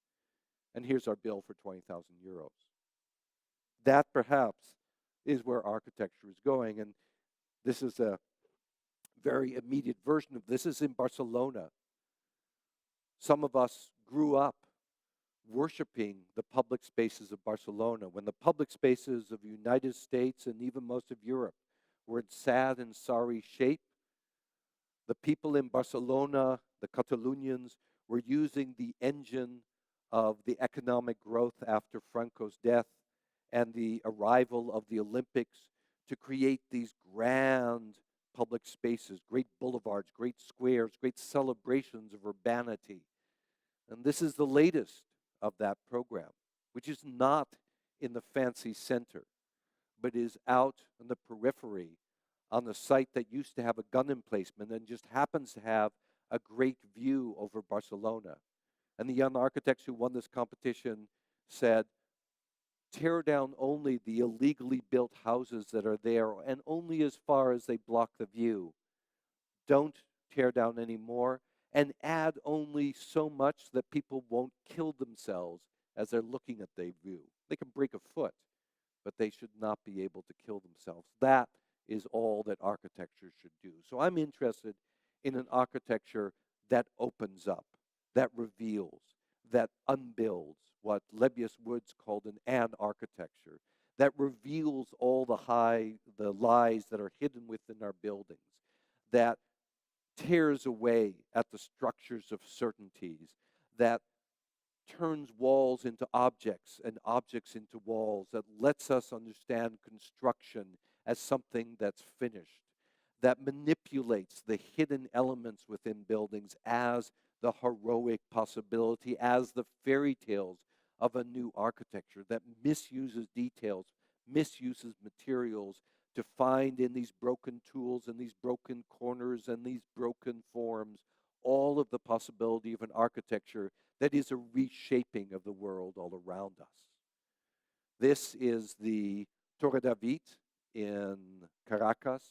And here's our bill for 20,000 euros. That perhaps is where architecture is going. And this is a very immediate version of this. Is in Barcelona. Some of us grew up worshiping the public spaces of Barcelona, when the public spaces of the United States and even most of Europe were in sad and sorry shape. The people in Barcelona, the Catalonians, were using the engine of the economic growth after Franco's death and the arrival of the Olympics to create these grand public spaces, great boulevards, great squares, great celebrations of urbanity. And this is the latest of that program, which is not in the fancy center, but is out in the periphery on the site that used to have a gun emplacement and just happens to have a great view over Barcelona. And the young architects who won this competition said, tear down only the illegally built houses that are there, and only as far as they block the view. Don't tear down any more, and add only so much that people won't kill themselves as they're looking at their view. They can break a foot, but they should not be able to kill themselves. That is all that architecture should do. So I'm interested in an architecture that opens up, that reveals, that unbuilds, what Lebbeus Woods called an architecture, that reveals all the lies that are hidden within our buildings, that tears away at the structures of certainties, that turns walls into objects and objects into walls, that lets us understand construction as something that's finished, that manipulates the hidden elements within buildings as the heroic possibility, as the fairy tales of a new architecture, that misuses details, misuses materials to find in these broken tools and these broken corners and these broken forms all of the possibility of an architecture that is a reshaping of the world all around us. This is the Torre David in Caracas,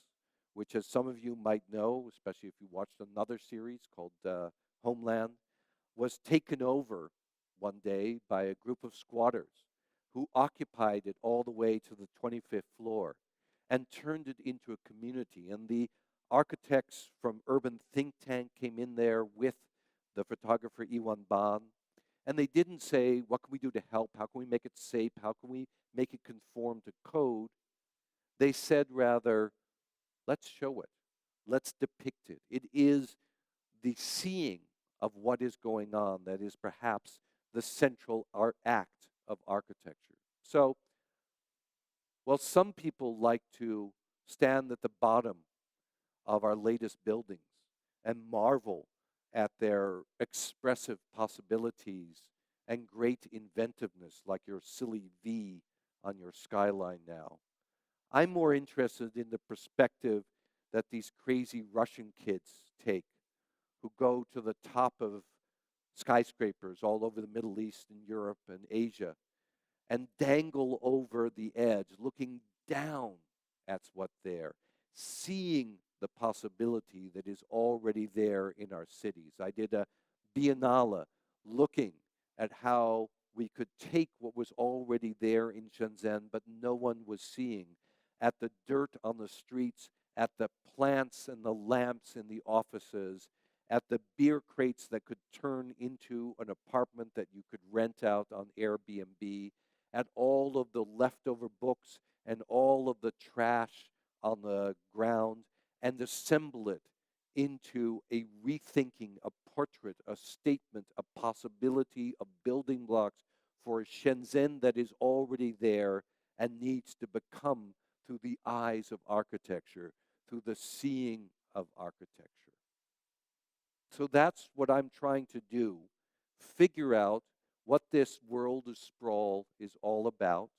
which, as some of you might know, especially if you watched another series called Homeland, was taken over one day by a group of squatters who occupied it all the way to the 25th floor and turned it into a community. And the architects from Urban Think Tank came in there with the photographer Iwan Ban, and they didn't say, what can we do to help? How can we make it safe? How can we make it conform to code? They said rather, let's show it. Let's depict it. It is the seeing of what is going on that is perhaps the central act of architecture. So, well, some people like to stand at the bottom of our latest buildings and marvel at their expressive possibilities and great inventiveness, like your silly V on your skyline now. I'm more interested in the perspective that these crazy Russian kids take, who go to the top of skyscrapers all over the Middle East and Europe and Asia and dangle over the edge, looking down at what's there, seeing the possibility that is already there in our cities. I did a biennale looking at how we could take what was already there in Shenzhen, but no one was seeing, at the dirt on the streets, at the plants and the lamps in the offices, at the beer crates that could turn into an apartment that you could rent out on Airbnb, at all of the leftover books and all of the trash on the ground, and assemble it into a rethinking, a portrait, a statement, a possibility of building blocks for a Shenzhen that is already there and needs to become through the eyes of architecture, through the seeing of architecture. So that's what I'm trying to do, figure out what this world of sprawl is all about,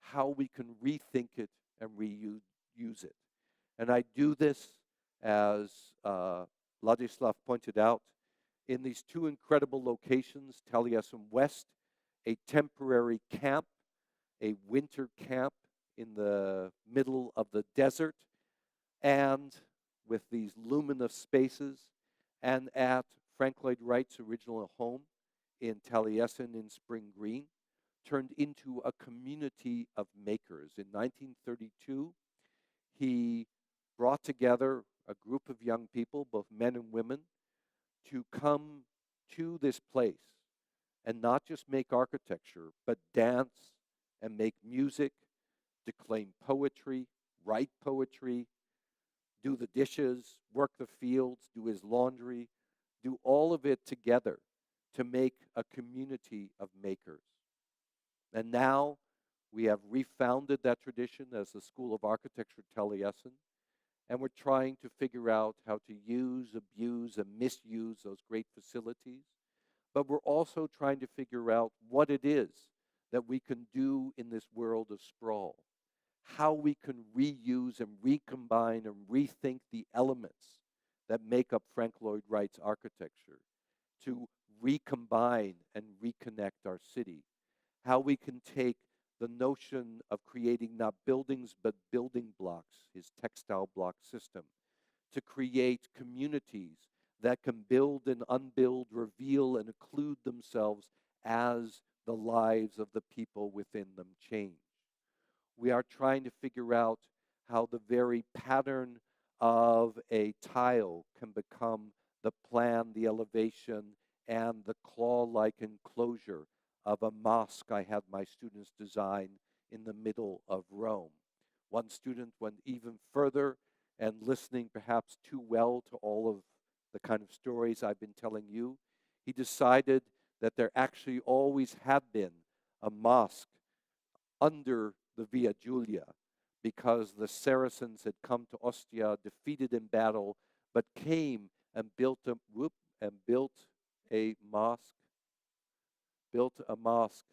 how we can rethink it and reuse it. And I do this, as Ladislav pointed out, in these two incredible locations, Taliesin West, a temporary camp, a winter camp in the middle of the desert, and with these luminous spaces, and at Frank Lloyd Wright's original home in Taliesin in Spring Green, turned into a community of makers. In 1932, he brought together a group of young people, both men and women, to come to this place and not just make architecture, but dance and make music, declaim poetry, write poetry, do the dishes, work the fields, do his laundry, do all of it together to make a community of makers. And now we have refounded that tradition as the School of Architecture Taliesin, and we're trying to figure out how to use, abuse, and misuse those great facilities. But we're also trying to figure out what it is that we can do in this world of sprawl, how we can reuse and recombine and rethink the elements that make up Frank Lloyd Wright's architecture, to recombine and reconnect our city, how we can take the notion of creating not buildings but building blocks, his textile block system, to create communities that can build and unbuild, reveal and occlude themselves as the lives of the people within them change. We are trying to figure out how the very pattern of a tile can become the plan, the elevation, and the claw-like enclosure of a mosque I had my students design in the middle of Rome. One student went even further, and listening perhaps too well to all of the kind of stories I've been telling you, he decided that there actually always had been a mosque under the Via Giulia, because the Saracens had come to Ostia, defeated in battle, but came and built a mosque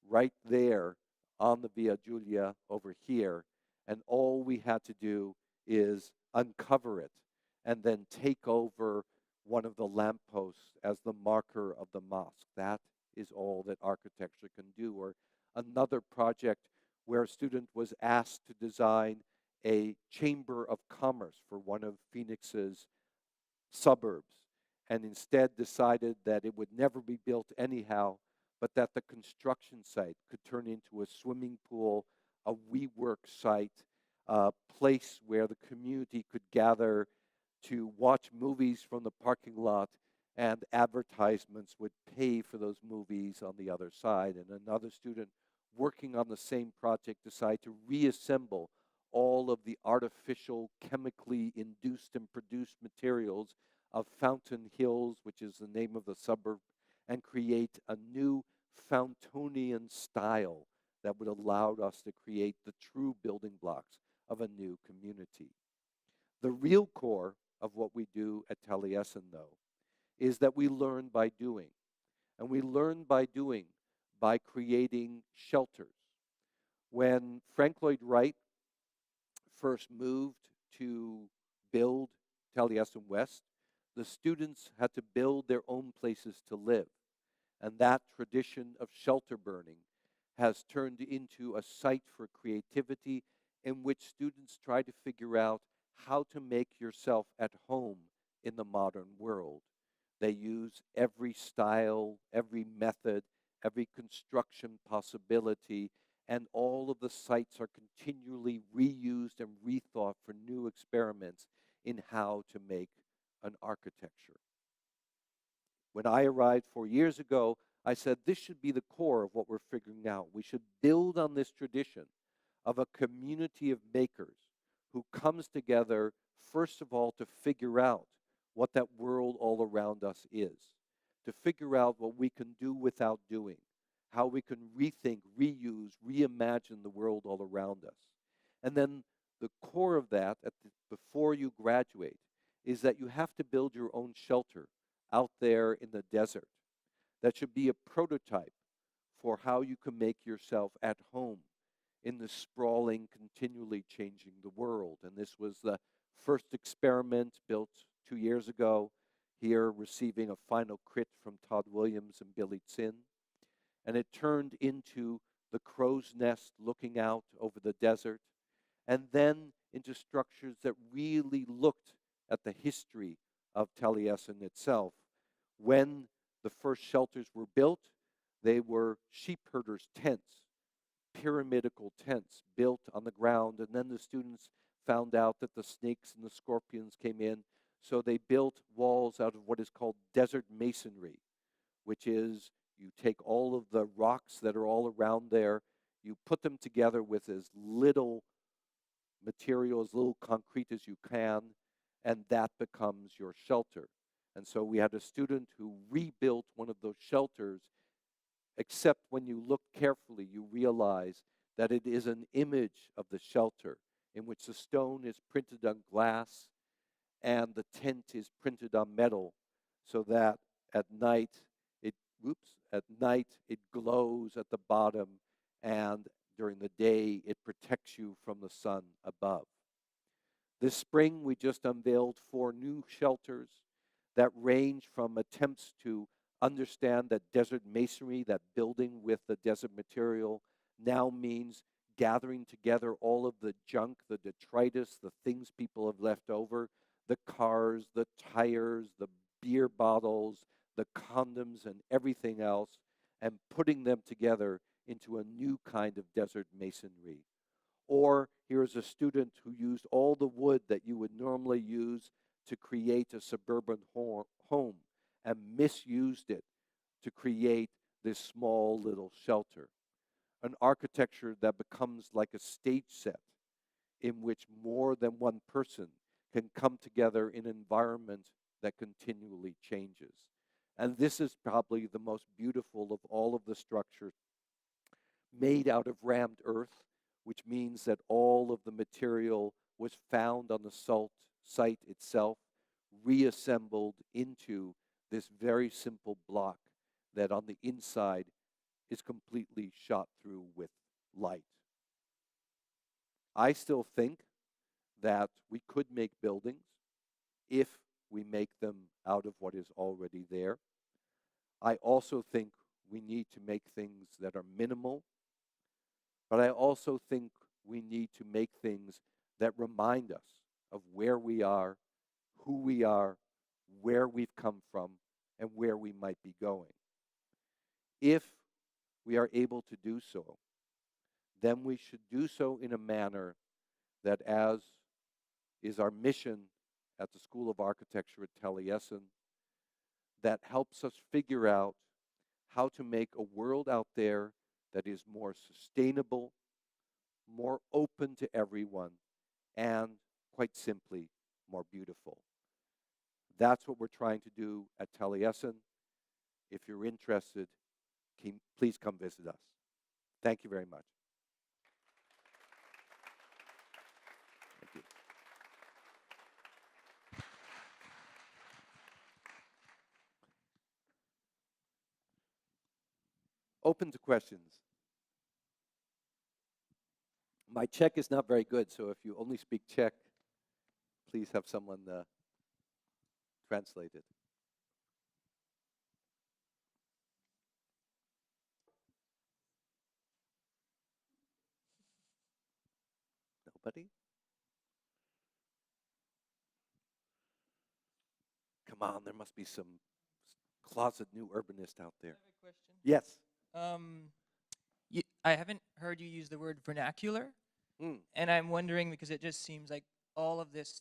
right there on the Via Giulia over here, and all we had to do is uncover it and then take over one of the lampposts as the marker of the mosque. That is all that architecture can do. Or another project where a student was asked to design a chamber of commerce for one of Phoenix's suburbs, and instead decided that it would never be built anyhow, but that the construction site could turn into a swimming pool, a WeWork site, a place where the community could gather to watch movies from the parking lot, and advertisements would pay for those movies on the other side. And another student working on the same project decided to reassemble all of the artificial, chemically induced and produced materials of Fountain Hills, which is the name of the suburb, and create a new Fountonian style that would allow us to create the true building blocks of a new community. The real core of what we do at Taliesin, though, is that we learn by doing. And we learn by doing by creating shelters. When Frank Lloyd Wright first moved to build Taliesin West, the students had to build their own places to live. And that tradition of shelter burning has turned into a site for creativity in which students try to figure out how to make yourself at home in the modern world. They use every style, every method, every construction possibility, and all of the sites are continually reused and rethought for new experiments in how to make an architecture. When I arrived 4 years ago, I said this should be the core of what we're figuring out. We should build on this tradition of a community of makers who comes together, first of all, to figure out what that world all around us is, to figure out what we can do without doing, how we can rethink, reuse, reimagine the world all around us. And then the core of that, before you graduate, is that you have to build your own shelter out there in the desert. That should be a prototype for how you can make yourself at home in the sprawling, continually changing the world. And this was the first experiment built 2 years ago, here receiving a final crit from Todd Williams and Billy Tsin. And it turned into the crow's nest looking out over the desert, and then into structures that really looked at the history of Taliesin itself. When the first shelters were built, they were sheep herders' tents, pyramidical tents built on the ground, and then the students found out that the snakes and the scorpions came in, so they built walls out of what is called desert masonry, which is you take all of the rocks that are all around there, you put them together with as little material, as little concrete as you can, and that becomes your shelter. And so we had a student who rebuilt one of those shelters, except when you look carefully, you realize that it is an image of the shelter in which the stone is printed on glass and the tent is printed on metal, so that at night it glows at the bottom, and during the day it protects you from the sun above. This spring we just unveiled 4 new shelters that range from attempts to understand that desert masonry, that building with the desert material, now means gathering together all of the junk, the detritus, the things people have left over, the cars, the tires, the beer bottles, the condoms, and everything else, and putting them together into a new kind of desert masonry. Or here's a student who used all the wood that you would normally use to create a suburban home and misused it to create this small little shelter. An architecture that becomes like a stage set in which more than one person can come together in an environment that continually changes. And this is probably the most beautiful of all of the structures, made out of rammed earth, which means that all of the material was found on the site itself, reassembled into this very simple block that on the inside is completely shot through with light. I still think that we could make buildings if we make them out of what is already there. I also think we need to make things that are minimal, but I also think we need to make things that remind us of where we are, who we are, where we've come from, and where we might be going. If we are able to do so, then we should do so in a manner that, as is our mission at the School of Architecture at Taliesin, that helps us figure out how to make a world out there that is more sustainable, more open to everyone, and quite simply, more beautiful. That's what we're trying to do at Taliesin. If you're interested, please come visit us. Thank you very much. Thank you. Open to questions. My Czech is not very good, so if you only speak Czech, please have someone translate it. Nobody? Come on, there must be some closet new urbanist out there. I have a question. Yes. I haven't heard you use the word vernacular, and I'm wondering, because it just seems like all of this,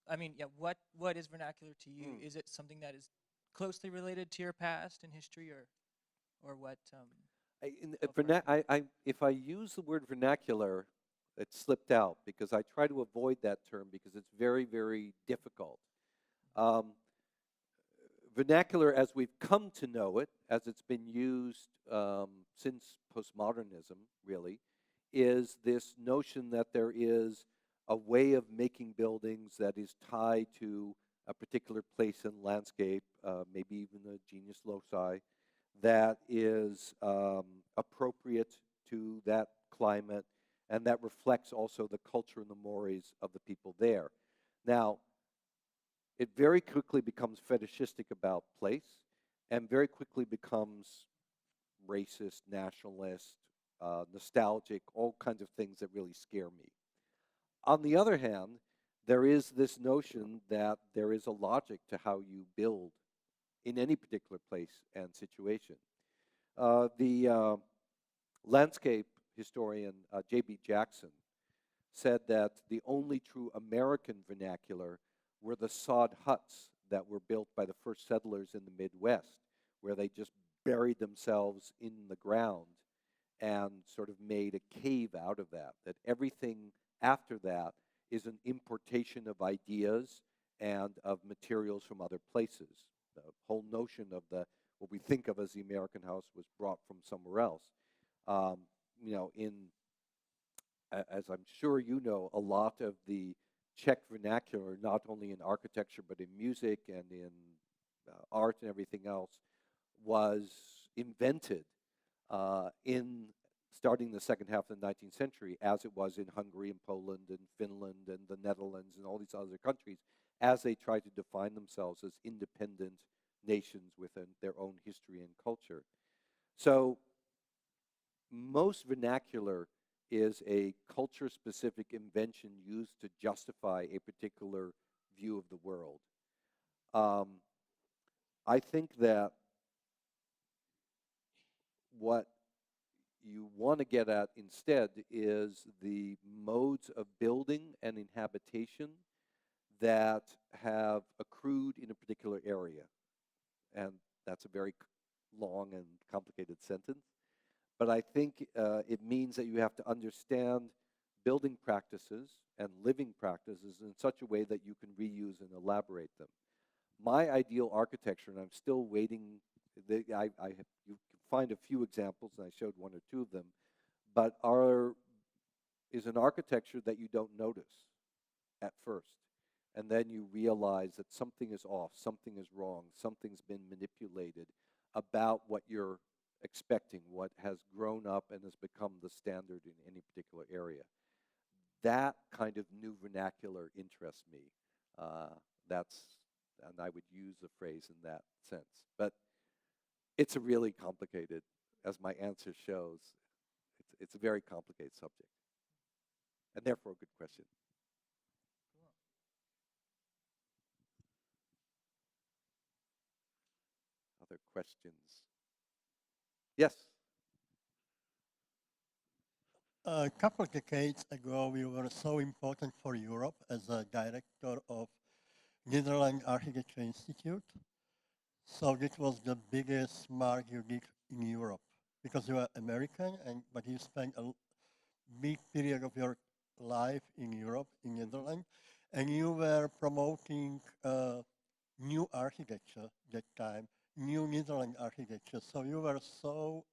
I mean, yeah, what is vernacular to you? Is it something that is closely related to your past and history, or what? If I use the word vernacular, it slipped out because I try to avoid that term because it's very, very difficult. Vernacular, as we've come to know it, as it's been used since postmodernism, really, is this notion that there is a way of making buildings that is tied to a particular place in landscape, maybe even a genius loci, that is appropriate to that climate, and that reflects also the culture and the mores of the people there. Now, it very quickly becomes fetishistic about place, and very quickly becomes racist, nationalist, nostalgic, all kinds of things that really scare me. On the other hand, there is this notion that there is a logic to how you build in any particular place and situation. The landscape historian J.B. Jackson said that the only true American vernacular were the sod huts that were built by the first settlers in the Midwest, where they just buried themselves in the ground and sort of made a cave out of that. That everything after that is an importation of ideas and of materials from other places. The whole notion of what we think of as the American house was brought from somewhere else. As I'm sure you know, a lot of the Czech vernacular, not only in architecture but in music and in art and everything else, was invented in starting the second half of the 19th century, as it was in Hungary and Poland and Finland and the Netherlands and all these other countries, as they tried to define themselves as independent nations within their own history and culture. So most vernacular is a culture-specific invention used to justify a particular view of the world. I think that what you want to get at instead is the modes of building and inhabitation that have accrued in a particular area. And that's a very long and complicated sentence. But I think it means that you have to understand building practices and living practices in such a way that you can reuse and elaborate them. My ideal architecture, and I'm still waiting, you can find a few examples, and I showed one or two of them, but is an architecture that you don't notice at first. And then you realize that something is off, something is wrong, something's been manipulated about what you're expecting, what has grown up and has become the standard in any particular area. That kind of new vernacular interests me. And I would use the phrase in that sense. But it's a really complicated, as my answer shows, it's a very complicated subject. And therefore a good question. Other questions? Yes. A couple of decades ago, we were so important for Europe as a director of Netherlands Architecture Institute. So this was the biggest mark you did in Europe because you are American, but you spent a big period of your life in Europe, in Netherlands, and you were promoting new architecture that time, new Netherlands architecture. So you were so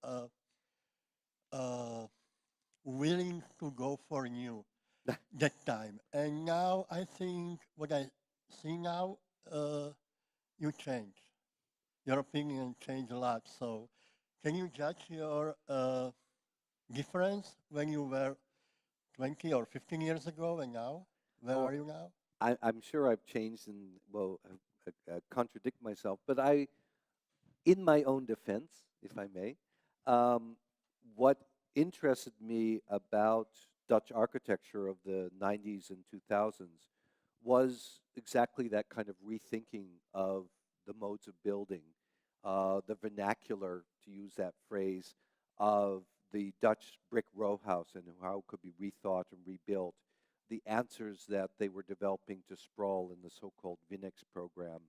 willing to go for new that time. And now I think what I see now, you change. Your opinion changed a lot. So can you judge your difference when you were 20 or 15 years ago and now? Where Oh, are you now? I'm sure I've changed and will contradict myself, but in my own defense, if I may, what interested me about Dutch architecture of the 90s and 2000s was exactly that kind of rethinking of the modes of building, the vernacular, to use that phrase, of the Dutch brick row house and how it could be rethought and rebuilt, the answers that they were developing to sprawl in the so-called Vinex program,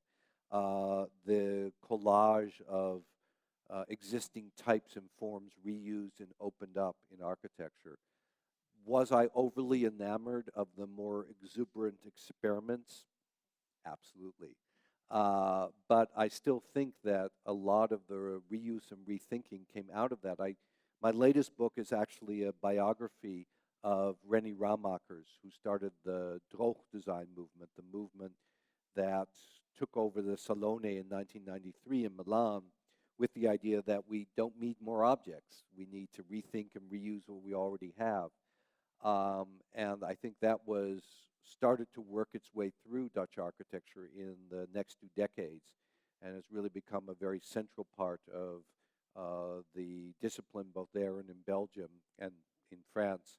the collage of existing types and forms reused and opened up in architecture. Was I overly enamored of the more exuberant experiments? Absolutely. But I still think that a lot of the reuse and rethinking came out of that. My latest book is actually a biography of René Ramakers, who started the Droog design movement, the movement that took over the Salone in 1993 in Milan with the idea that we don't need more objects. We need to rethink and reuse what we already have. And I think that started to work its way through Dutch architecture in the next 2 decades and has really become a very central part of the discipline both there and in Belgium and in France.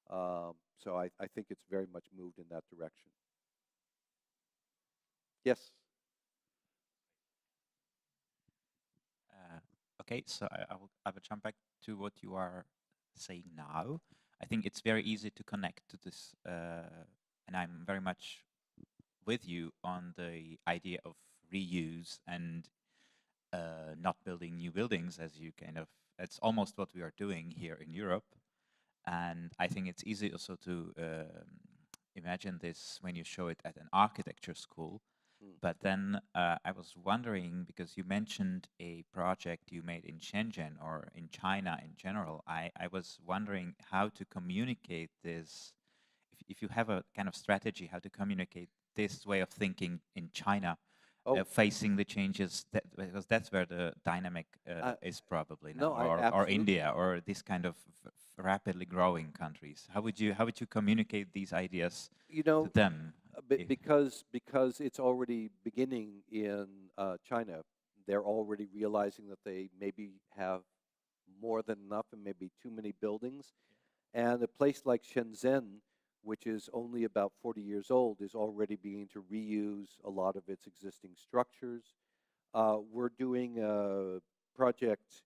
So I think it's very much moved in that direction. Yes? Okay, so I will jump back to what you are saying now. I think it's very easy to connect to this, and I'm very much with you on the idea of reuse and not building new buildings, as you it's almost what we are doing here in Europe. And I think it's easy also to imagine this when you show it at an architecture school. But then I was wondering, because you mentioned a project you made in Shenzhen or in China in general, I was wondering how to communicate this, if you have a kind of strategy, how to communicate this way of thinking in China, facing the changes, because that's where the dynamic is probably now, or India, or this kind of rapidly growing countries. How would you communicate these ideas to them? Because it's already beginning in China. They're already realizing that they maybe have more than enough and maybe too many buildings. And a place like Shenzhen, which is only about 40 years old, is already beginning to reuse a lot of its existing structures. We're doing a project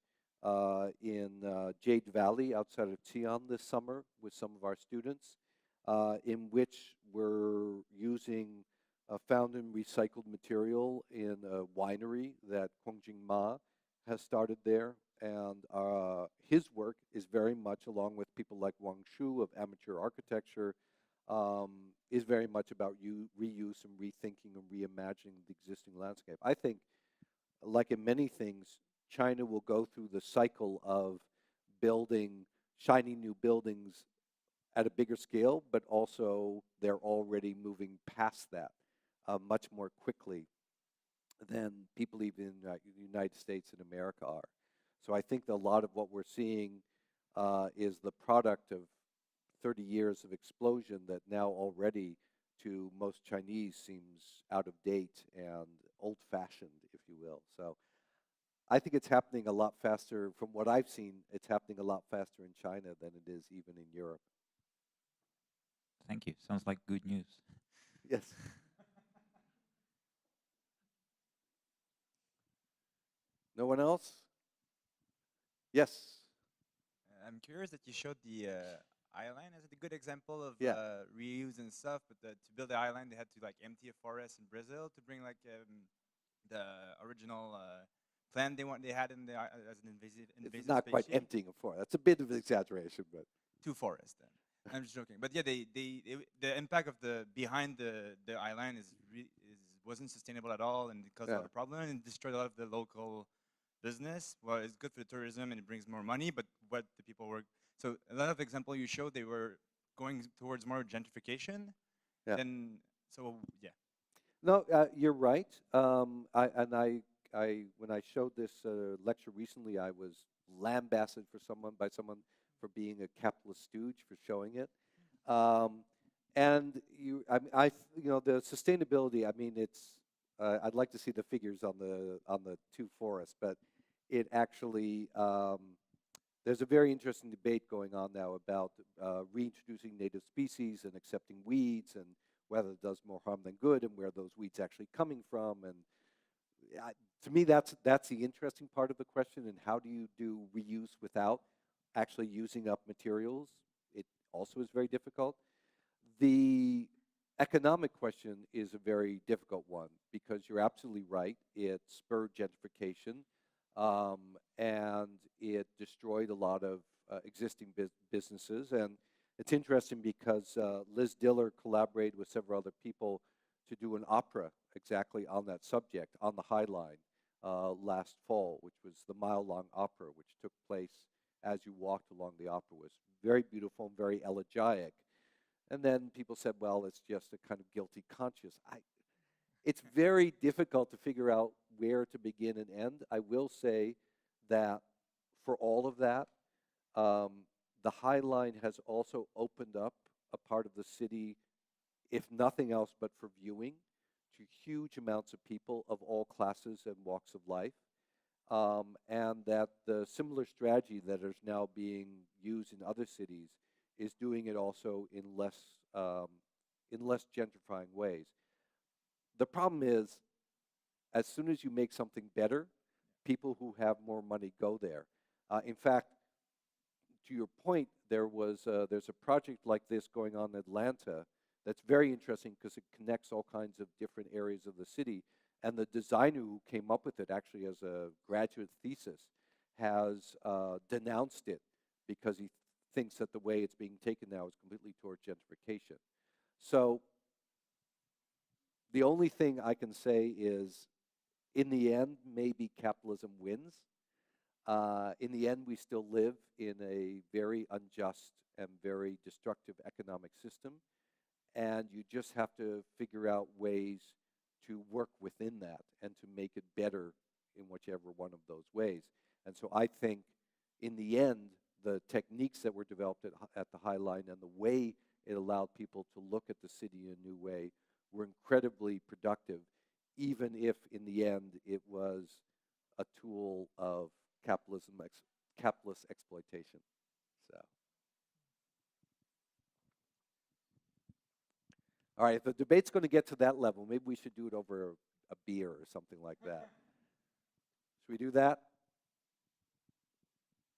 in Jade Valley outside of Xi'an this summer with some of our students, in which we're using found and recycled material in a winery that Kongjing Ma has started there. And his work is very much, along with people like Wang Shu of amateur architecture, is very much about reuse and rethinking and reimagining the existing landscape. I think, like in many things, China will go through the cycle of building shiny new buildings at a bigger scale, but also they're already moving past that much more quickly than people even in the United States and America are. So I think that a lot of what we're seeing is the product of 30 years of explosion that now already to most Chinese seems out of date and old-fashioned, if you will. So I think it's happening a lot faster. From what I've seen, it's happening a lot faster in China than it is even in Europe. Thank you. Sounds like good news. Yes. No one else? Yes. I'm curious that you showed the island as a good example of Yeah. reuse and stuff. But to build the island, they had to like empty a forest in Brazil to bring like the original plant they had in the as an invasive It's not quite species. emptying a forest. That's a bit of an exaggeration, but 2 forests then. I'm just joking, but yeah, the impact of the behind the island wasn't sustainable at all, and it caused a lot Yeah. of problems and destroyed a lot of the local business. Well, it's good for the tourism and it brings more money, but what the people were so a lot of example you showed, they were going towards more gentrification. Yeah. Than so yeah. no, you're right. I when I showed this lecture recently, I was lambasted by someone for being a capitalist stooge for showing it. And the sustainability. I mean, it's. I'd like to see the figures on the 2 forests, but it actually there's a very interesting debate going on now about reintroducing native species and accepting weeds and whether it does more harm than good and where those weeds actually coming from. And to me, that's the interesting part of the question. And how do you do reuse without actually using up materials? It also is very difficult. The economic question is a very difficult one because you're absolutely right. It spurred gentrification, and it destroyed a lot of existing businesses. And it's interesting because Liz Diller collaborated with several other people to do an opera exactly on that subject on the High Line last fall, which was the mile-long opera, which took place as you walked along the opera. It was very beautiful and very elegiac. And then people said, well, it's just a kind of guilty conscience. It's very difficult to figure out where to begin and end. I will say that for all of that, the High Line has also opened up a part of the city, if nothing else but for viewing, to huge amounts of people of all classes and walks of life. And that the similar strategy that is now being used in other cities is doing it also in less gentrifying ways. The problem is, as soon as you make something better, people who have more money go there. In fact, to your point, there's a project like this going on in Atlanta that's very interesting because it connects all kinds of different areas of the city. And the designer who came up with it, actually as a graduate thesis, has denounced it because he thinks that the way it's being taken now is completely towards gentrification. So the only thing I can say is, in the end, maybe capitalism wins. In the end, we still live in a very unjust and very destructive economic system, and you just have to figure out ways to work within that and to make it better in whichever one of those ways. And so I think, in the end, the techniques that were developed at the High Line and the way it allowed people to look at the city in a new way were incredibly productive, even if in the end it was a tool of capitalist exploitation. So, all right, if the debate's going to get to that level, maybe we should do it over a beer or something like that. Should we do that?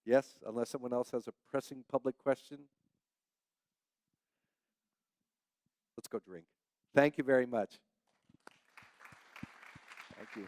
Yes, unless someone else has a pressing public question. Let's go drink. Thank you very much. Thank you.